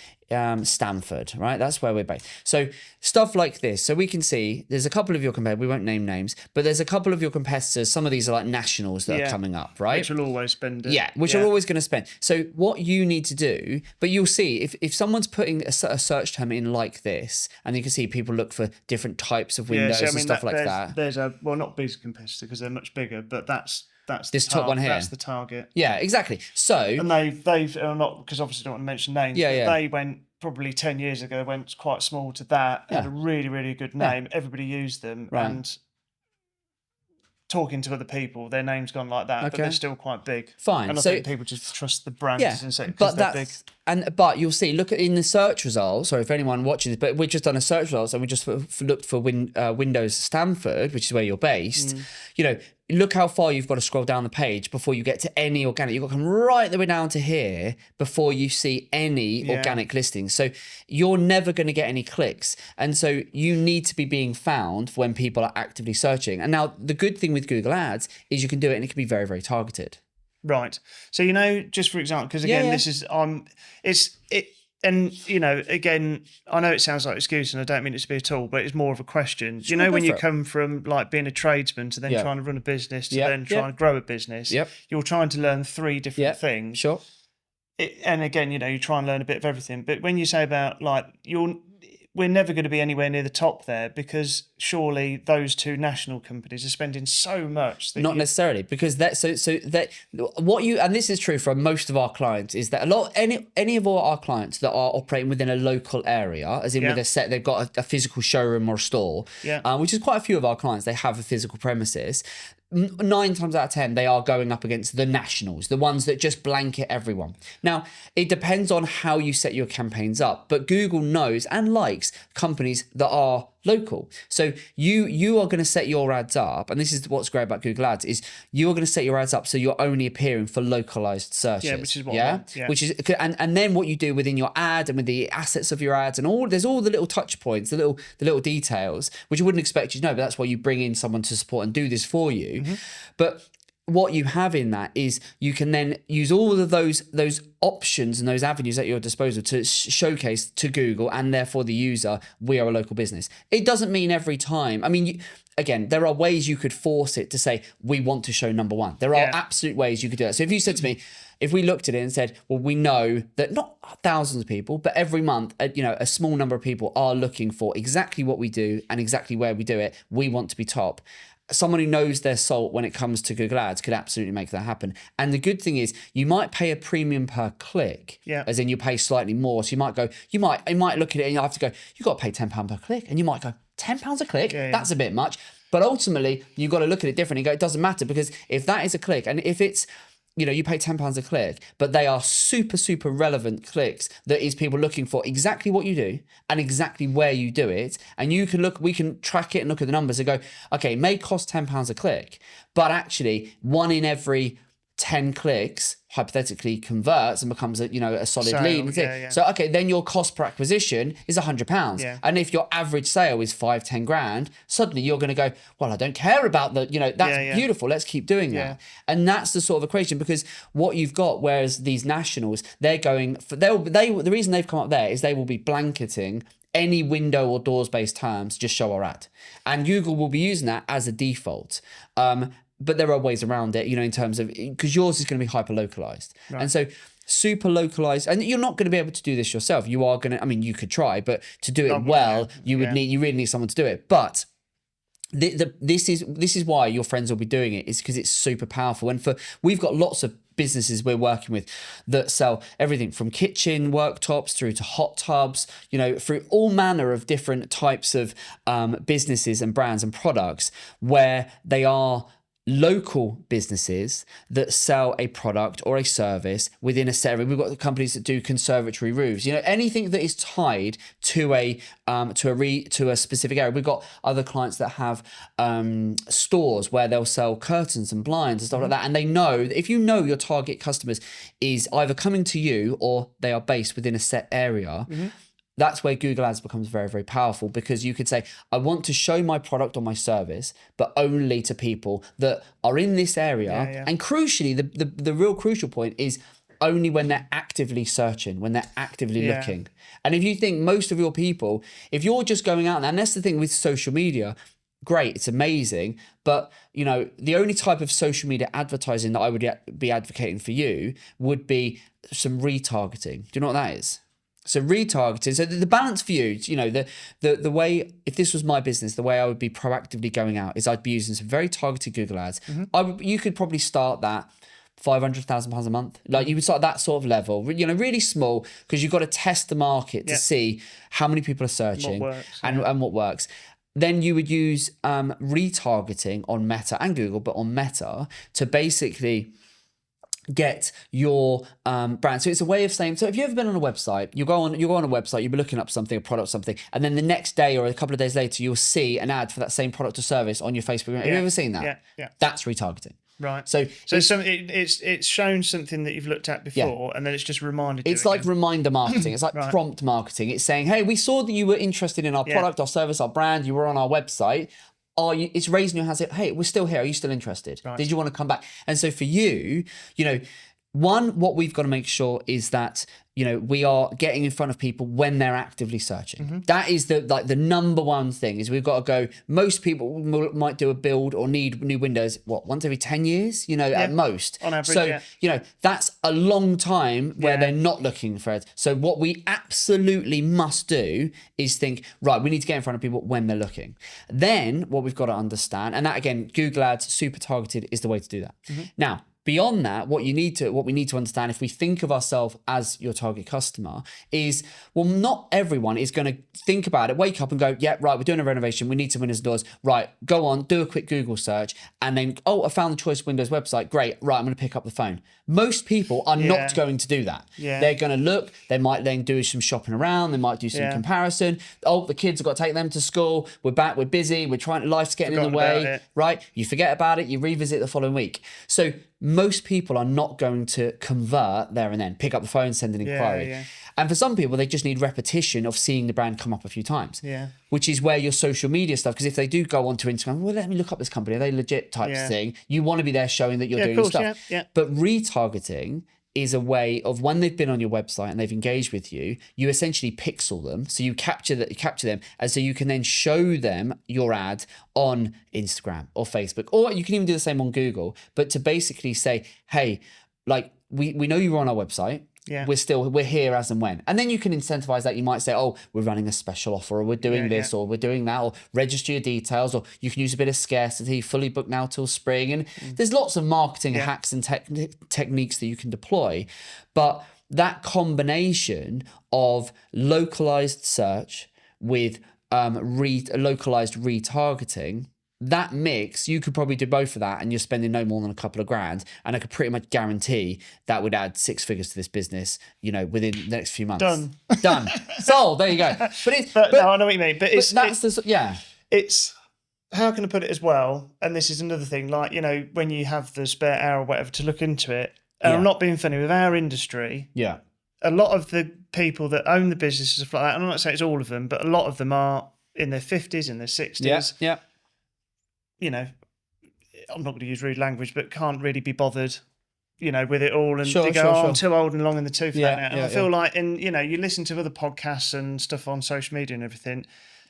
Stamford, right? That's where we're based. So stuff like this. So we can see there's a couple of your competitors, we won't name names, but there's a couple of your competitors. Some of these are like nationals that are coming up, right? Which will always spend it. Yeah, which are always going to spend. So what you need to do, but you'll see if someone's putting a search term in like this, and you can see people look for different types of windows and stuff like that. There's not big competitor because they're much bigger, but that's this top one here. That's the target. Yeah, exactly. So and they've not, because obviously I don't want to mention names. Yeah. They went probably 10 years ago went quite small to that, had a really, really good name. Everybody used them. And talking to other people, their name's gone like that, but they're still quite big. Fine. And I think people just trust the brands and say but they're big. But you'll see, look at in the search results, sorry if anyone watching this, but we've just done a search results and we just looked for Windows Stamford, which is where you're based. You know, look how far you've got to scroll down the page before you get to any organic. You've got to come right the way down to here before you see any organic listings. So you're never going to get any clicks. And so you need to be being found when people are actively searching. And now the good thing with Google Ads is you can do it and it can be very, very targeted. Right. So, you know, just for example, because again, this is, and, you know, again, I know it sounds like an excuse and I don't mean it to be at all, but it's more of a question. Do you know when you come from like being a tradesman to then trying to run a business to then trying to grow a business, you're trying to learn 3 different things. Sure. And again, you know, you try and learn a bit of everything. But when you say about like, we're never going to be anywhere near the top there because surely those 2 national companies are spending so much. Not necessarily, because what you, and this is true for most of our clients, is that any of our clients that are operating within a local area, as in with a set, they've got a physical showroom or a store, which is quite a few of our clients, they have a physical premises. 9 times out of 10, they are going up against the nationals, the ones that just blanket everyone. Now, it depends on how you set your campaigns up, but Google knows and likes companies that are local. So you are going to set your ads up, and this is what's great about Google Ads, is you're going to set your ads up so you're only appearing for localized searches. Yeah, which is what which is, and then what you do within your ad and with the assets of your ads and there's all the little touch points, the little details, which you wouldn't expect you to know, but that's why you bring in someone to support and do this for you. But what you have in that is you can then use all of those options and those avenues at your disposal to showcase to Google and therefore the user, we are a local business. It doesn't mean every time. I mean, again, there are ways you could force it to say, we want to show number 1. There are absolute ways you could do that. So if you said to me, if we looked at it and said, well, we know that not thousands of people, but every month, you know, a small number of people are looking for exactly what we do and exactly where we do it. We want to be top. Someone who knows their salt when it comes to Google Ads could absolutely make that happen. And the good thing is you might pay a premium per click, as in you pay slightly more. So you might look at it and you have to go, you've got to pay £10 per click. And you might go, £10 a click? That's a bit much. But ultimately, you've got to look at it differently and go, it doesn't matter, because if that is a click, and if it's, you know, you pay £10 a click, but they are super, super relevant clicks that is people looking for exactly what you do and exactly where you do it. And you can we can track it and look at the numbers and go, okay, it may cost £10 a click, but actually 1 in every 10 clicks hypothetically converts and becomes a solid lead. So okay, then your cost per acquisition is £100. And if your average sale is 5-10 grand, suddenly you're going to go, well, I don't care about that's beautiful, let's keep doing that. And that's the sort of equation, because what you've got, whereas these nationals, they're going for the reason they've come up there is they will be blanketing any window or doors based terms, just show our ad, and Google will be using that as a default. But there are ways around it, in terms of, because yours is going to be hyper localized. Right. And so super localized, and you're not going to be able to do this yourself. You are going to, you could try, but to do it well, you really need someone to do it. But this is why your friends will be doing it, is because it's super powerful. And we've got lots of businesses we're working with that sell everything from kitchen worktops through to hot tubs, through all manner of different types of businesses and brands and products, where they are local businesses that sell a product or a service within a set area. We've got companies that do conservatory roofs, anything that is tied to a specific area. We've got other clients that have stores where they'll sell curtains and blinds and stuff like that. And they know that if you know your target customers is either coming to you or they are based within a set area, that's where Google Ads becomes very, very powerful, because you could say, I want to show my product or my service, but only to people that are in this area. And crucially, the real crucial point is only when they're actively searching, when they're actively looking. And if you think most of your people, if you're just going out there, and that's the thing with social media, great, it's amazing, but the only type of social media advertising that I would be advocating for you would be some retargeting. Do you know what that is? So retargeting. So the balance for you, the way, if this was my business, the way I would be proactively going out is I'd be using some very targeted Google ads. You could probably start that £500,000 a month. Like you would start at that sort of level, really small, because you've got to test the market to see how many people are searching and what works. Then you would use retargeting on Meta and Google, but on Meta to basically get your brand. So it's a way of saying, so if you've ever been on a website, you go on a website, you'll be looking up something, a product, something, and then the next day or a couple of days later, you'll see an ad for that same product or service on your Facebook. Have you ever seen that? Yeah. That's retargeting. Right. So it's shown something that you've looked at before, and then it's just reminded you. It's like reminder marketing. It's like prompt marketing. It's saying, hey, we saw that you were interested in our product, our service, our brand. You were on our website. It's raising your hand saying, hey, we're still here. Are you still interested? Right. Did you want to come back? And so for you, what we've got to make sure is that, we are getting in front of people when they're actively searching. That is the number one thing, is we've got to go. Most people might do a build or need new windows, once every 10 years, at most. On average, So, that's a long time where they're not looking for it. So what we absolutely must do is think, right, we need to get in front of people when they're looking. Then what we've got to understand, and that again, Google Ads, super targeted is the way to do that. Now, beyond that, what we need to understand, if we think of ourselves as your target customer, is, not everyone is going to think about it, wake up and go, yeah, right, we're doing a renovation, we need some windows and doors. Right, go on, do a quick Google search, and then, I found the Choice Windows website, great, right, I'm going to pick up the phone. Most people are not going to do that. They're going to look, they might then do some shopping around, they might do some comparison. The kids have got to take them to school, we're back, we're busy, life's getting in the way, right? You forget about it, you revisit the following week. So most people are not going to convert there and then, pick up the phone, send an inquiry. And for some people, they just need repetition of seeing the brand come up a few times, which is where your social media stuff, because if they do go onto Instagram, let me look up this company, are they legit type thing? You want to be there showing that you're doing stuff. But retargeting is a way of, when they've been on your website and they've engaged with you, you essentially pixel them. So you capture them, and so you can then show them your ad on Instagram or Facebook, or you can even do the same on Google, but to basically say, hey, we know you were on our website. We're here as and when. And then you can incentivize that. You might say, we're running a special offer, or we're doing this, or we're doing that, or register your details, or you can use a bit of scarcity, fully booked now till spring. And there's lots of marketing hacks and techniques that you can deploy. But that combination of localized search with localized retargeting, that mix, you could probably do both of that, and you're spending no more than a couple of grand. And I could pretty much guarantee that would add 6 figures to this business, within the next few months. Done. Sold. There you go. But no, I know what you mean. But it's It's how can I put it as well? And this is another thing, when you have the spare hour or whatever to look into it. And I'm not being funny with our industry. A lot of the people that own the businesses like that, and I'm not saying it's all of them, but a lot of them are in their 50s, in their 60s. I'm not going to use rude language, but can't really be bothered, with it all. And they go, I'm too old and long in the tooth for that now. And I feel like, and you listen to other podcasts and stuff on social media and everything,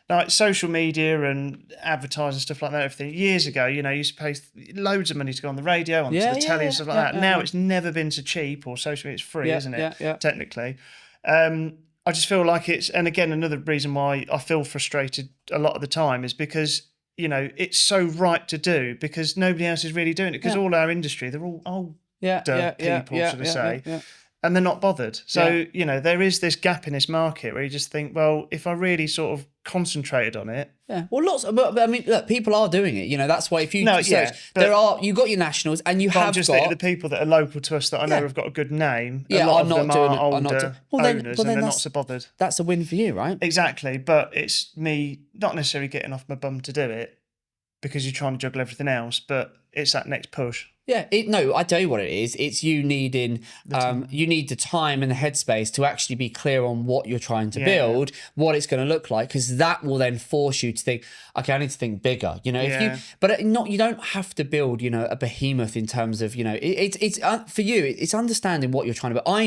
like social media and advertising stuff like that, everything. Years ago, you used to pay loads of money to go on the radio, onto the telly and stuff like that. Now it's never been so cheap, or social media, it's free, isn't it? Technically. I just feel like and again, another reason why I feel frustrated a lot of the time is because, it's so right to do, because nobody else is really doing it, because all our industry, they're all older people, should I say, and they're not bothered. So, there is this gap in this market where you just think, well, if I really sort of concentrated on it. But I mean, look, people are doing it. That's why if you search, you've got your nationals, and you have got the people that are local to us that I know have got a good name. Yeah, a lot I'm of not them doing are it. older owners, and they're not so bothered. That's a win for you, right? Exactly, but it's me not necessarily getting off my bum to do it, because you're trying to juggle everything else, but it's that next push. Yeah, I tell you what it is. It's you needing, you need the time and the headspace to actually be clear on what you're trying to build, what it's going to look like, because that will then force you to think, okay, I need to think bigger. You don't have to build, a behemoth in terms of, it's for you. It's understanding what you're trying to build. I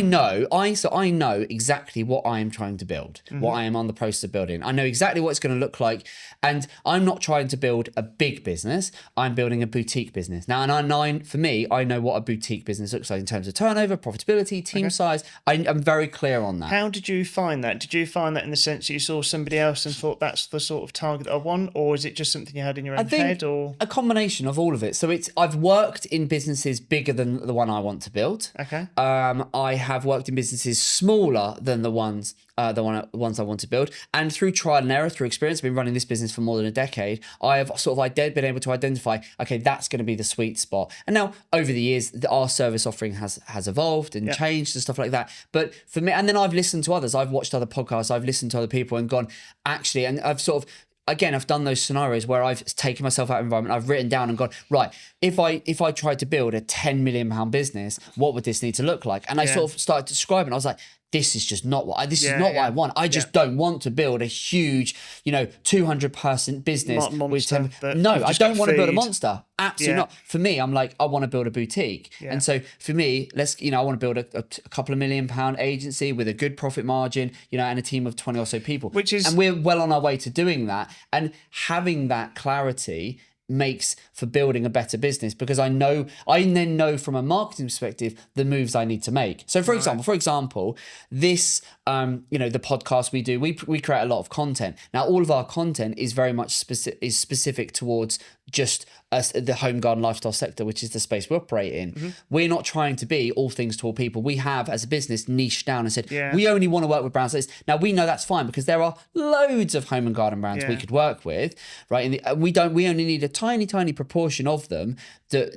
know exactly what I am trying to build, what I am on the process of building. I know exactly what it's going to look like, and I'm not trying to build a big business. I'm building a boutique business now, and I know for me, I know what a boutique business looks like in terms of turnover, profitability, team size. I'm very clear on that. How did you find that? Did you find that in the sense that you saw somebody else and thought that's the sort of target I want, or is it just something you had in your own head? Or a combination of all of it. So I've worked in businesses bigger than the one I want to build. Okay. I have worked in businesses smaller than the ones I want to build, and through trial and error, through experience, I've been running this business for more than a decade. I have sort of been able to identify, okay, that's going to be the sweet spot. And now over the years, our service offering has evolved and changed and stuff like that. But for me, and then I've listened to others, I've watched other podcasts, I've listened to other people and gone, actually, and I've sort of, again, I've done those scenarios where I've taken myself out of environment, I've written down and gone, right, if I tried to build a £10 million business, what would this need to look like? And I sort of started describing, I was like, this is just not what I want. I just don't want to build a huge, 200-person business with 10. No, I don't want to build a monster. Absolutely not. For me, I'm like, I want to build a boutique. Yeah. And so for me, I want to build a couple of £1 million agency with a good profit margin, and a team of 20 or so people. And we're well on our way to doing that. And having that clarity makes for building a better business, because I then know from a marketing perspective the moves I need to make. So for example, this the podcast we do, we create a lot of content. Now all of our content is very much specific towards just the home garden lifestyle sector, which is the space we operate in. Mm-hmm. We're not trying to be all things to all people. We have, as a business, niched down and said we only want to work with brands like this. Now we know that's fine, because there are loads of home and garden brands we could work with, right? And we only need a tiny proportion of them that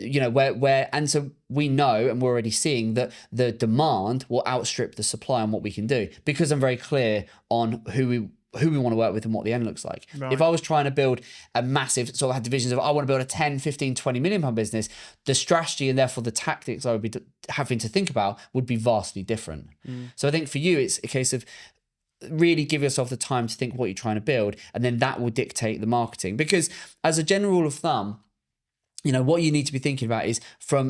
and so we know, and we're already seeing that the demand will outstrip the supply on what we can do, because I'm very clear on who we want to work with and what the end looks like. Right. If I was trying to build a massive, sort of had divisions of, I want to build a 10, 15, 20 million pound business, the strategy and therefore the tactics I would be having to think about would be vastly different. So I think for you, it's a case of really give yourself the time to think what you're trying to build, and then that will dictate the marketing. Because as a general rule of thumb, what you need to be thinking about is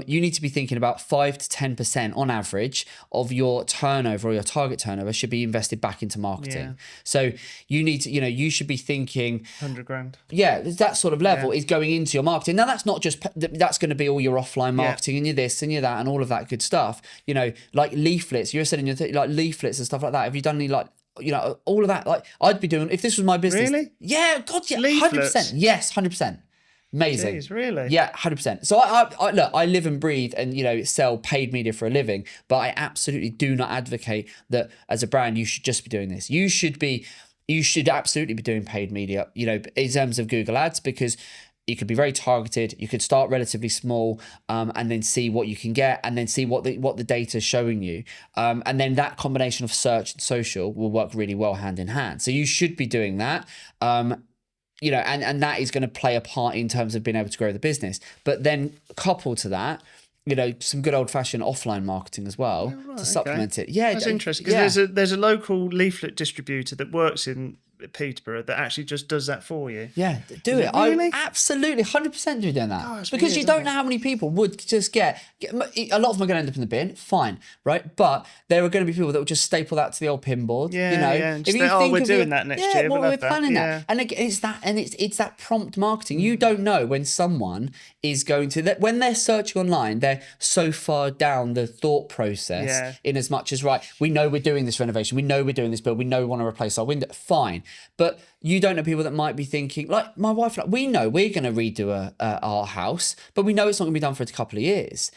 you need to be thinking about 5 to 10% on average of your turnover, or your target turnover, should be invested back into marketing. Yeah. So you need to, you should be thinking 100 grand. Yeah, that sort of level is going into your marketing. Now that's not just, that's going to be all your offline marketing and your this and your that and all of that good stuff. Like leaflets, you're saying like leaflets and stuff like that. Have you done any all of that? Like I'd be doing, if this was my business. Really? Yeah, God, yeah, leaflets? 100%. Yes, 100%. Amazing. Jeez, really? Yeah, 100%. So I look, I live and breathe and sell paid media for a living, but I absolutely do not advocate that as a brand you should just be doing this. You should absolutely be doing paid media, in terms of Google Ads, because you could be very targeted. You could start relatively small, and then see what you can get, and then see what the data is showing you, and then that combination of search and social will work really well hand in hand. So you should be doing that. And that is going to play a part in terms of being able to grow the business. But then coupled to that, some good old fashioned offline marketing as well to supplement it. Yeah, that's interesting, because there's a local leaflet distributor that works in Peterborough that actually just does that for you. Yeah, do it. Really? I absolutely 100% do that. God, because weird, you don't know how many people would just get a lot of them are going to end up in the bin, fine, right? But there are going to be people that will just staple that to the old pin board. Yeah, If you think we're doing that next year. Well, we're planning that. And it's that prompt marketing. You don't know when someone is going to, when they're searching online, they're so far down the thought process in as much as, right, we know we're doing this renovation, we know we're doing this build, we know we want to replace our window, fine. But you don't know people that might be thinking, like my wife, like we know we're going to redo our house, but we know it's not going to be done for a couple of years.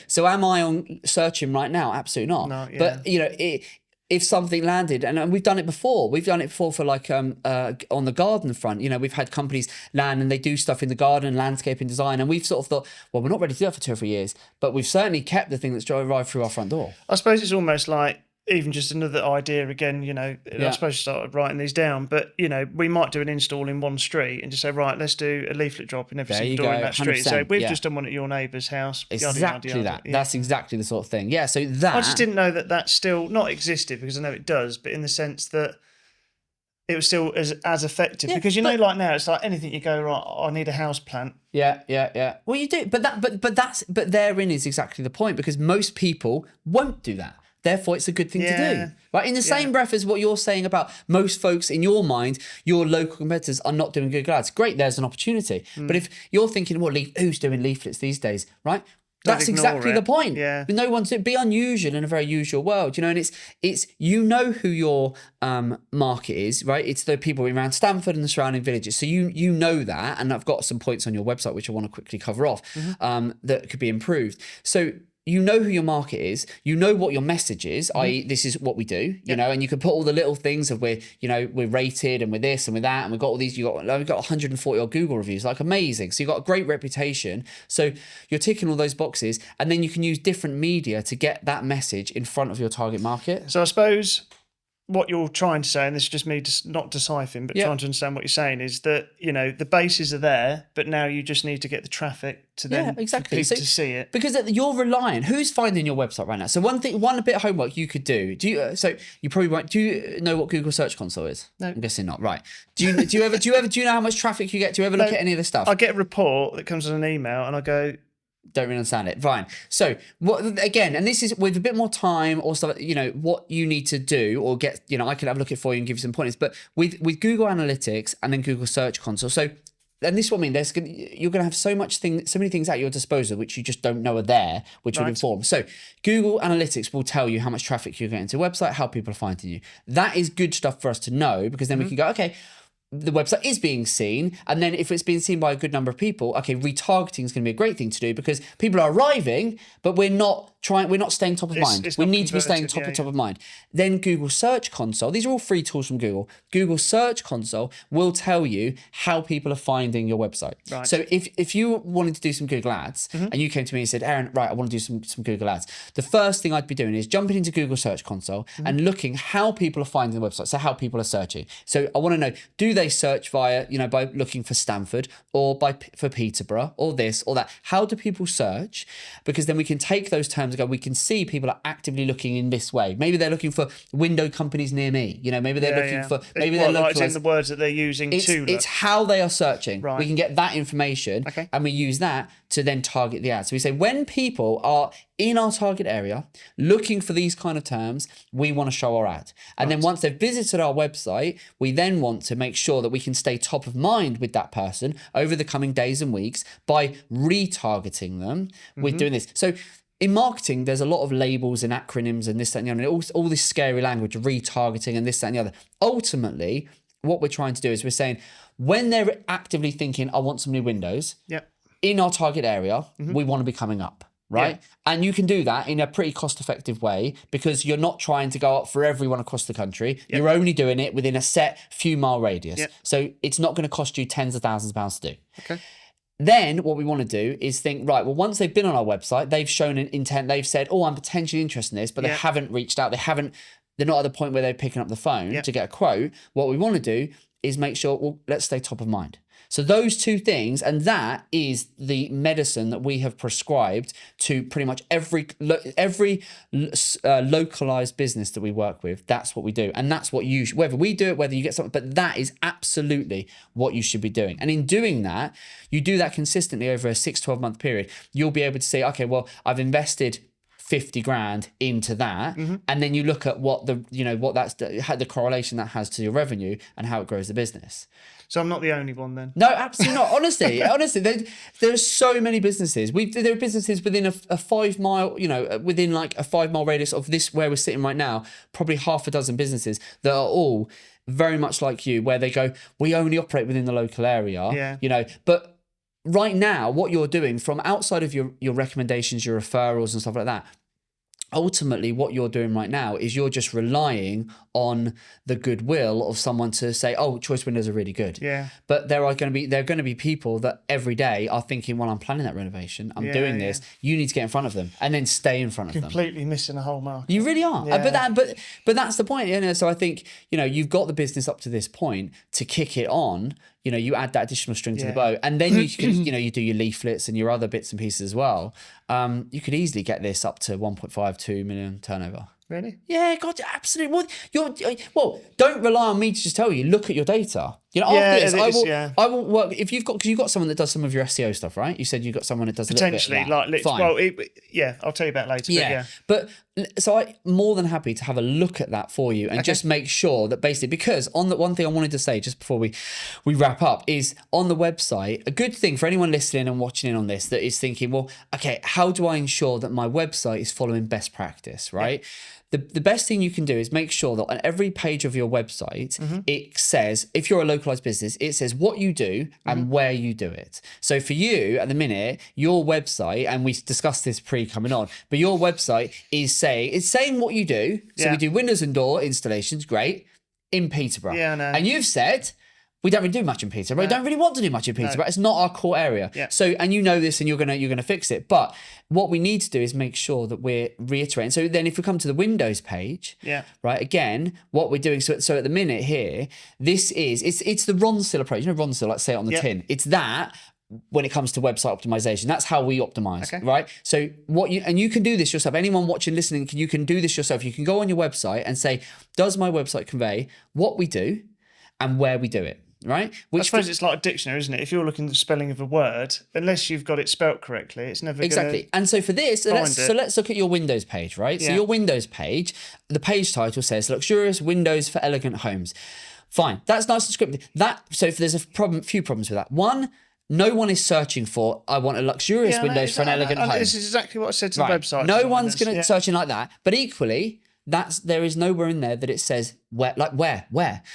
So am I on searching right now? Absolutely not. No, yeah. But if something landed, and we've done it before. We've done it before for like on the garden front. We've had companies land and they do stuff in the garden, landscaping design, and we've sort of thought, well, we're not ready to do that for 2 or 3 years, but we've certainly kept the thing that's arrived through our front door. I suppose it's almost like, even just another idea again, I suppose I started writing these down, but we might do an install in one street and just say, right, let's do a leaflet drop in every single door in that street. So we've just done one at your neighbour's house. Exactly that. Yeah. That's exactly the sort of thing. Yeah. So that, I just didn't know that still not existed, because I know it does, but in the sense that it was still as effective, because like now it's like anything you go, right, I need a house plant. Yeah. Well, you do, but therein is exactly the point, because most people won't do that. Therefore, it's a good thing to do. Right? In the same breath as what you're saying about most folks in your mind, your local competitors are not doing Google Ads. Great, there's an opportunity. But if you're thinking, well, who's doing leaflets these days, right? That's exactly the point. Yeah. No one's be unusual in a very usual world, and it's who your market is, right? It's the people around Stamford and the surrounding villages. So you know that, and I've got some points on your website which I want to quickly cover off that could be improved. So you know who your market is, you know what your message is, i.e. this is what we do, you know, and you can put all the little things of we're rated and we're this and we're that, and we've got all these, we've got 140 odd Google reviews, like amazing. So you've got a great reputation. So you're ticking all those boxes, and then you can use different media to get that message in front of your target market. So I suppose what you're trying to say, and this is just me just not deciphering, but trying to understand what you're saying, is that, the bases are there, but now you just need to get the traffic to then for people to see it. Because you're relying. Who's finding your website right now? So one bit of homework you could do. So you probably won't. Do you know what Google Search Console is? No, I'm guessing not. Right. Do you know how much traffic you get? Do you ever look at any of this stuff? I get a report that comes on an email, and I go, don't really understand it. Fine. So what again, and this is with a bit more time or stuff, what you need to do or get, I can have a look at it for you and give you some pointers, but with Google Analytics and then Google Search Console. So, and this is what I mean, you're going to have so many things at your disposal which you just don't know are there, which will inform. So Google Analytics will tell you how much traffic you're getting to your website, how people are finding you. That is good stuff for us to know, because then we can go, okay, the website is being seen, and then if it's being seen by a good number of people, okay, retargeting is going to be a great thing to do, because people are arriving, but we're not staying top of mind. We need to be staying top of mind. Then Google Search Console, these are all free tools from Google. Google Search Console will tell you how people are finding your website. Right. So if you wanted to do some Google ads and you came to me and said, Aaron, right, I want to do some Google ads, the first thing I'd be doing is jumping into Google Search Console and looking how people are finding the website. So how people are searching. So I want to know, do they search via, by looking for Stamford or for Peterborough or this or that? How do people search? Because then we can take those terms and go, we can see people are actively looking in this way. Maybe they're looking for window companies near me. Maybe they're looking for, maybe they're looking for, in the words that they're using it's how they are searching. Right. We can get that information and we use that to then target the ad. So we say, when people are in our target area looking for these kind of terms, we want to show our ad. And then once they've visited our website, we then want to make sure that we can stay top of mind with that person over the coming days and weeks by retargeting them with doing this. So in marketing, there's a lot of labels and acronyms and this, that, and the other, all this scary language, retargeting and this, that, and the other. Ultimately, what we're trying to do is we're saying, when they're actively thinking, I want some new windows, in our target area, we want to be coming up. Right. Yeah. And you can do that in a pretty cost-effective way, because you're not trying to go up for everyone across the country. Yep. You're only doing it within a set few mile radius. Yep. So it's not going to cost you tens of thousands of pounds to do. Okay. Then what we want to do is think, right, well, once they've been on our website, they've shown an intent. They've said, oh, I'm potentially interested in this, but they haven't reached out. They're not at the point where they're picking up the phone to get a quote. What we want to do is make sure, well, let's stay top of mind. So those two things, and that is the medicine that we have prescribed to pretty much every localized business that we work with. That's what we do. And that's what whether we do it, whether you get something, but that is absolutely what you should be doing. And in doing that, you do that consistently over a 6-12 month period. You'll be able to say, okay, well, I've invested 50 grand into that. And then you look at what the correlation that has to your revenue and how it grows the business. So I'm not the only one then? No, absolutely not. Honestly, there are so many businesses. There are businesses within a 5 mile, within like a 5 mile radius of this where we're sitting right now, probably half a dozen businesses that are all very much like you, where they go, we only operate within the local area, but right now, what you're doing from outside of your recommendations, your referrals and stuff like that, ultimately what you're doing right now is you're just relying on the goodwill of someone to say, oh, choice windows are really good. Yeah. But there are going to be people that every day are thinking, well, I'm planning that renovation, I'm doing this. You need to get in front of them and then stay in front of them. Completely missing a whole market. You really are. Yeah. But that's the point. So I think, you've got the business up to this point to kick it on. You add that additional string to the bow, and then you can, you do your leaflets and your other bits and pieces as well. You could easily get this up to 1.5, 2 million turnover. Really? Yeah, God, absolutely. Well, don't rely on me to just tell you. Look at your data. You know, Yeah, after this, it is, I will work if because you've got someone that does some of your SEO stuff, right? You said you've got someone that does potentially a little bit of that. like Fine. yeah, I'll tell you about it later. Yeah, but so I'm more than happy to have a look at that for you and just make sure that basically, because on the one thing I wanted to say just before we wrap up is on the website, a good thing for anyone listening and watching in on this that is thinking, well, okay, how do I ensure that my website is following best practice, right? Yeah. The best thing you can do is make sure that on every page of your website, it says, if you're a localized business, it says what you do and where you do it. So for you, at the minute, your website, and we discussed this coming on, but your website is saying what you do. So we do windows and door installations, great, in Peterborough. Yeah, I know. And you've said, we don't really do much in Peterborough. We don't really want to do much in Peterborough. It's not our core area. Yeah. So, and you know this, and you're gonna fix it. But what we need to do is make sure that we're reiterating. So then, if we come to the Windows page, right, again, what we're doing. So at the minute here, this is it's the Ronsil approach. You know, Ronsil, like say it on the tin. It's that. When it comes to website optimization, that's how we optimize, right? So you can do this yourself. Anyone watching, listening, you can do this yourself. You can go on your website and say, does my website convey what we do and where we do it? Right? I suppose it's like a dictionary, isn't it? If you're looking at the spelling of a word, unless you've got it spelt correctly, it's never exactly. And so for this, let's look at your Windows page, right? Yeah. So your Windows page, the page title says luxurious windows for elegant homes. Fine, that's nice and scripted. So if there's few problems with that. One, no one is searching for, I want a luxurious windows for an elegant home. This is exactly what I said to the website. No one's going to search in like that. But equally, there is nowhere in there that it says where.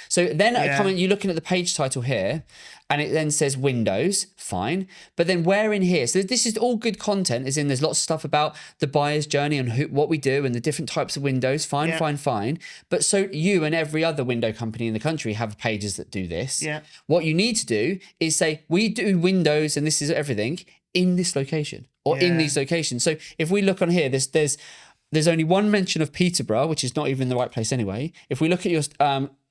So then you're looking at the page title here, and it then says Windows, fine. But then where in here? So this is all good content, as in there's lots of stuff about the buyer's journey and what we do and the different types of windows, fine. But so you and every other window company in the country have pages that do this. Yeah. What you need to do is say, we do windows and this is everything in this location or in these locations. So if we look on here, there's only one mention of Peterborough, which is not even the right place anyway. If we look at your,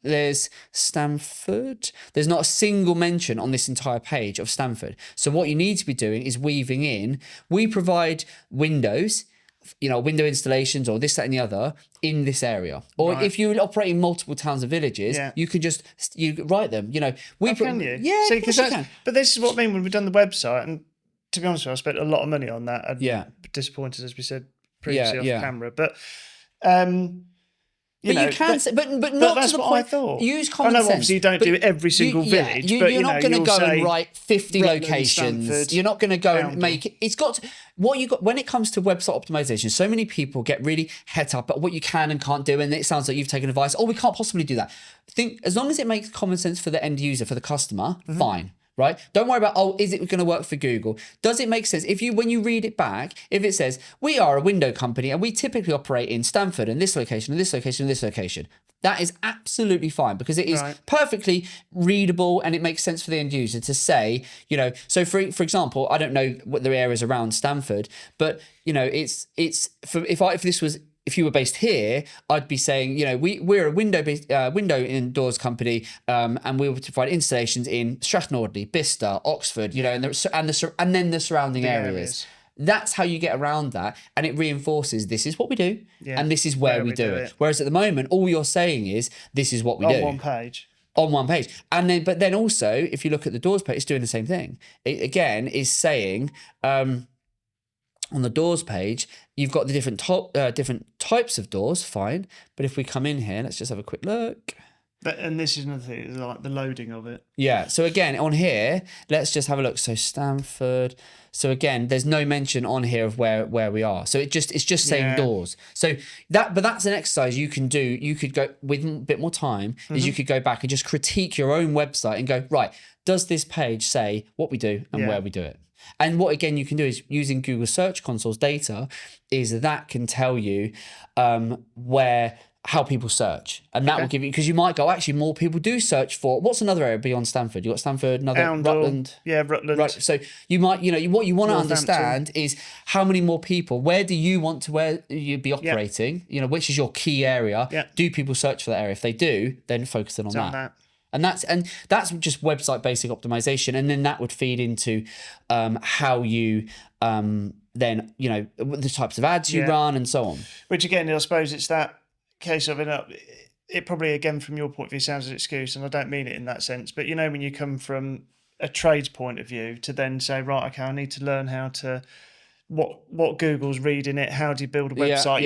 there's Stamford. There's not a single mention on this entire page of Stamford. So what you need to be doing is weaving in. We provide windows, window installations or this, that, and the other in this area. Or if you're operating multiple towns and villages, you can you write them. Can you? Yeah, see, because but this is what I mean when we've done the website. And to be honest with you, I spent a lot of money on that. And disappointed, as we said previously off camera, but you can say, but not that's to the what point. I thought. Use common sense. Obviously you don't do every single village, but you're not going to go and write 50 Rutland, locations. Stamford, you're not going to go and make it. It's got when it comes to website optimization. So many people get really het up at what you can and can't do, and it sounds like you've taken advice. Oh, we can't possibly do that. Think as long as it makes common sense for the end user, for the customer, fine. Right? Don't worry about, is it going to work for Google? Does it make sense? When you read it back, if it says, we are a window company and we typically operate in Stamford and this location and this location and this location, that is absolutely fine because it is perfectly readable and it makes sense for the end user to say, so for example, I don't know what the areas around Stamford, but if you were based here, I'd be saying, we're a window indoors company, and we will provide installations in Stratton Audley, Bicester, Oxford, and then the surrounding areas. That's how you get around that, and it reinforces this is what we do, and this is where we do it. Whereas at the moment, all you're saying is this is what we do on one page. On one page, but then also, if you look at the doors page, it's doing the same thing. It again is saying. On the doors page, you've got the different types of doors, fine. But if we come in here, let's just have a quick look. And this is another thing, like the loading of it. Yeah. So again, on here, let's just have a look. So Stamford. So again, there's no mention on here of where we are. So it's just saying doors. So but that's an exercise you can do. You could go with a bit more time. Is you could go back and just critique your own website and go, right, does this page say what we do and where we do it? And what, again, you can do is using Google Search Console's data is that can tell you how people search. And that will give you, because you might go, actually, more people do search for, what's another area beyond Stamford? You've got Stamford, Rutland. Yeah, Rutland. Right. So you might, what you want to understand is how many more people, where do you want to, where you be operating? Which is your key area? Do people search for that area? If they do, then focus in on that. And that's just website basic optimization, and then that would feed into how you then, you know, the types of ads you run and so on. Which again, I suppose it's that case of it probably, again, from your point of view, sounds an excuse, and I don't mean it in that sense, but you know, when you come from a trades point of view to then say, right, okay, I need to learn how to what Google's reading it, how do you build a website,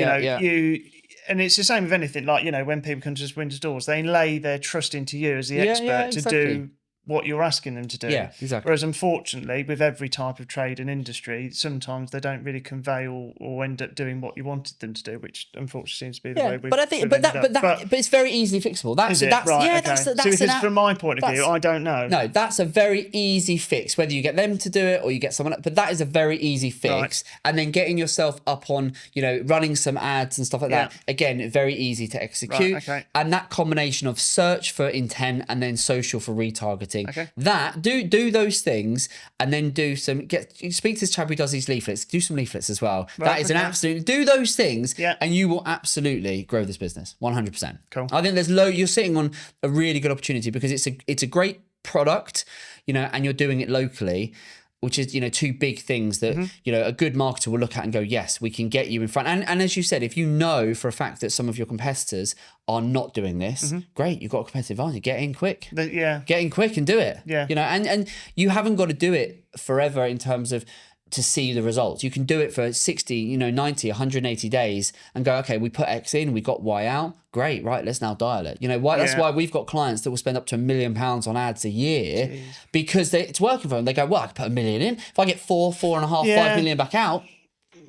and it's the same with anything, like, you know, when people come to us Windows Doors, they lay their trust into you as the expert to do what you're asking them to do. Yeah, exactly. Whereas unfortunately, with every type of trade and industry, sometimes they don't really convey or end up doing what you wanted them to do, which unfortunately seems to be the way we've. But I think, but it's very easily fixable. That's right, that's so if it's from my point of view, I don't know. No, that's a very easy fix. Whether you get them to do it or you get someone else, but that is a very easy fix. Right. And then getting yourself up on, you know, running some ads and stuff like that. Again, very easy to execute. Right, okay. And that combination of search for intent and then social for retargeting. Okay. That do those things, and then do some speak to this chap who does these leaflets. Do some leaflets as well. Right, that is an absolute do those things, and you will absolutely grow this business 100%. Cool. I think you're sitting on a really good opportunity because it's a great product, you know, and you're doing it locally, which is, you know, two big things that, you know, a good marketer will look at and go, yes, we can get you in front. And as you said, if you know for a fact that some of your competitors are not doing this, great, you've got a competitive advantage. Get in quick. Get in quick and do it. Yeah. You know, and you haven't got to do it forever in terms of to see the results. You can do it for 60, you know, 90, 180 days and go, okay, we put X in, we got Y out. Great, right, let's now dial it. You know, that's why we've got clients that will spend up to £1 million on ads a year because it's working for them. They go, well, I can put $1 million in. If I get 4.5, 5 million back out,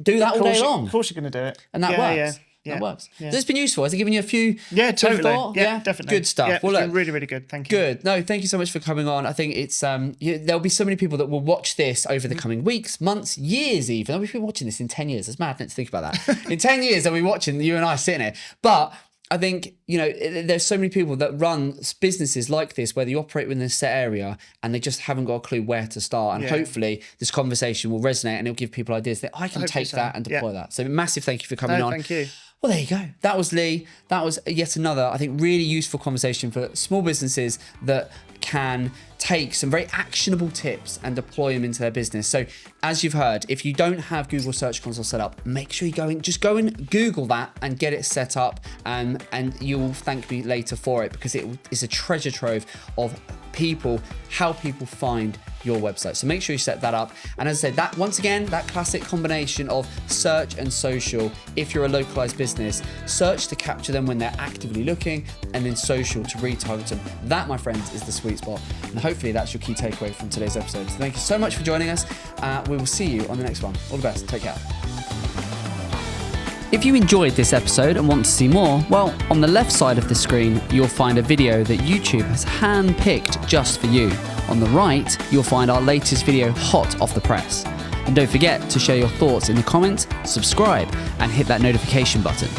do that all day long. Of course you're going to do it. And that works. That works. So it's been useful. Has it given you a few? Yeah, totally. Thought? Yeah, definitely. Good stuff. Yeah, well, look, really, really good. Thank you. Good. No, thank you so much for coming on. I think it's there'll be so many people that will watch this over the coming weeks, months, years even. We've been watching this in 10 years. It's mad to think about that. In 10 years, they'll be watching you and I sitting here. But I think, you know, there's so many people that run businesses like this where they operate within a set area and they just haven't got a clue where to start. And hopefully this conversation will resonate and it'll give people ideas that I can take that and deploy that. So massive thank you for coming on. Thank you. Well, there you go. That was Lee. That was yet another, I think, really useful conversation for small businesses that can take some very actionable tips and deploy them into their business. So as you've heard, if you don't have Google Search Console set up, make sure just go and Google that and get it set up, and you will thank me later for it, because it is a treasure trove of how people find your website. So make sure you set that up. And as I said, that once again, that classic combination of search and social. If you're a localized business, search to capture them when they're actively looking, and then social to retarget them. That, my friends, is the sweet spot. And hopefully that's your key takeaway from today's episode. So thank you so much for joining us. We will see you on the next one. All the best. Take care. If you enjoyed this episode and want to see more, well, on the left side of the screen, you'll find a video that YouTube has hand-picked just for you. On the right, you'll find our latest video hot off the press. And don't forget to share your thoughts in the comments, subscribe, and hit that notification button.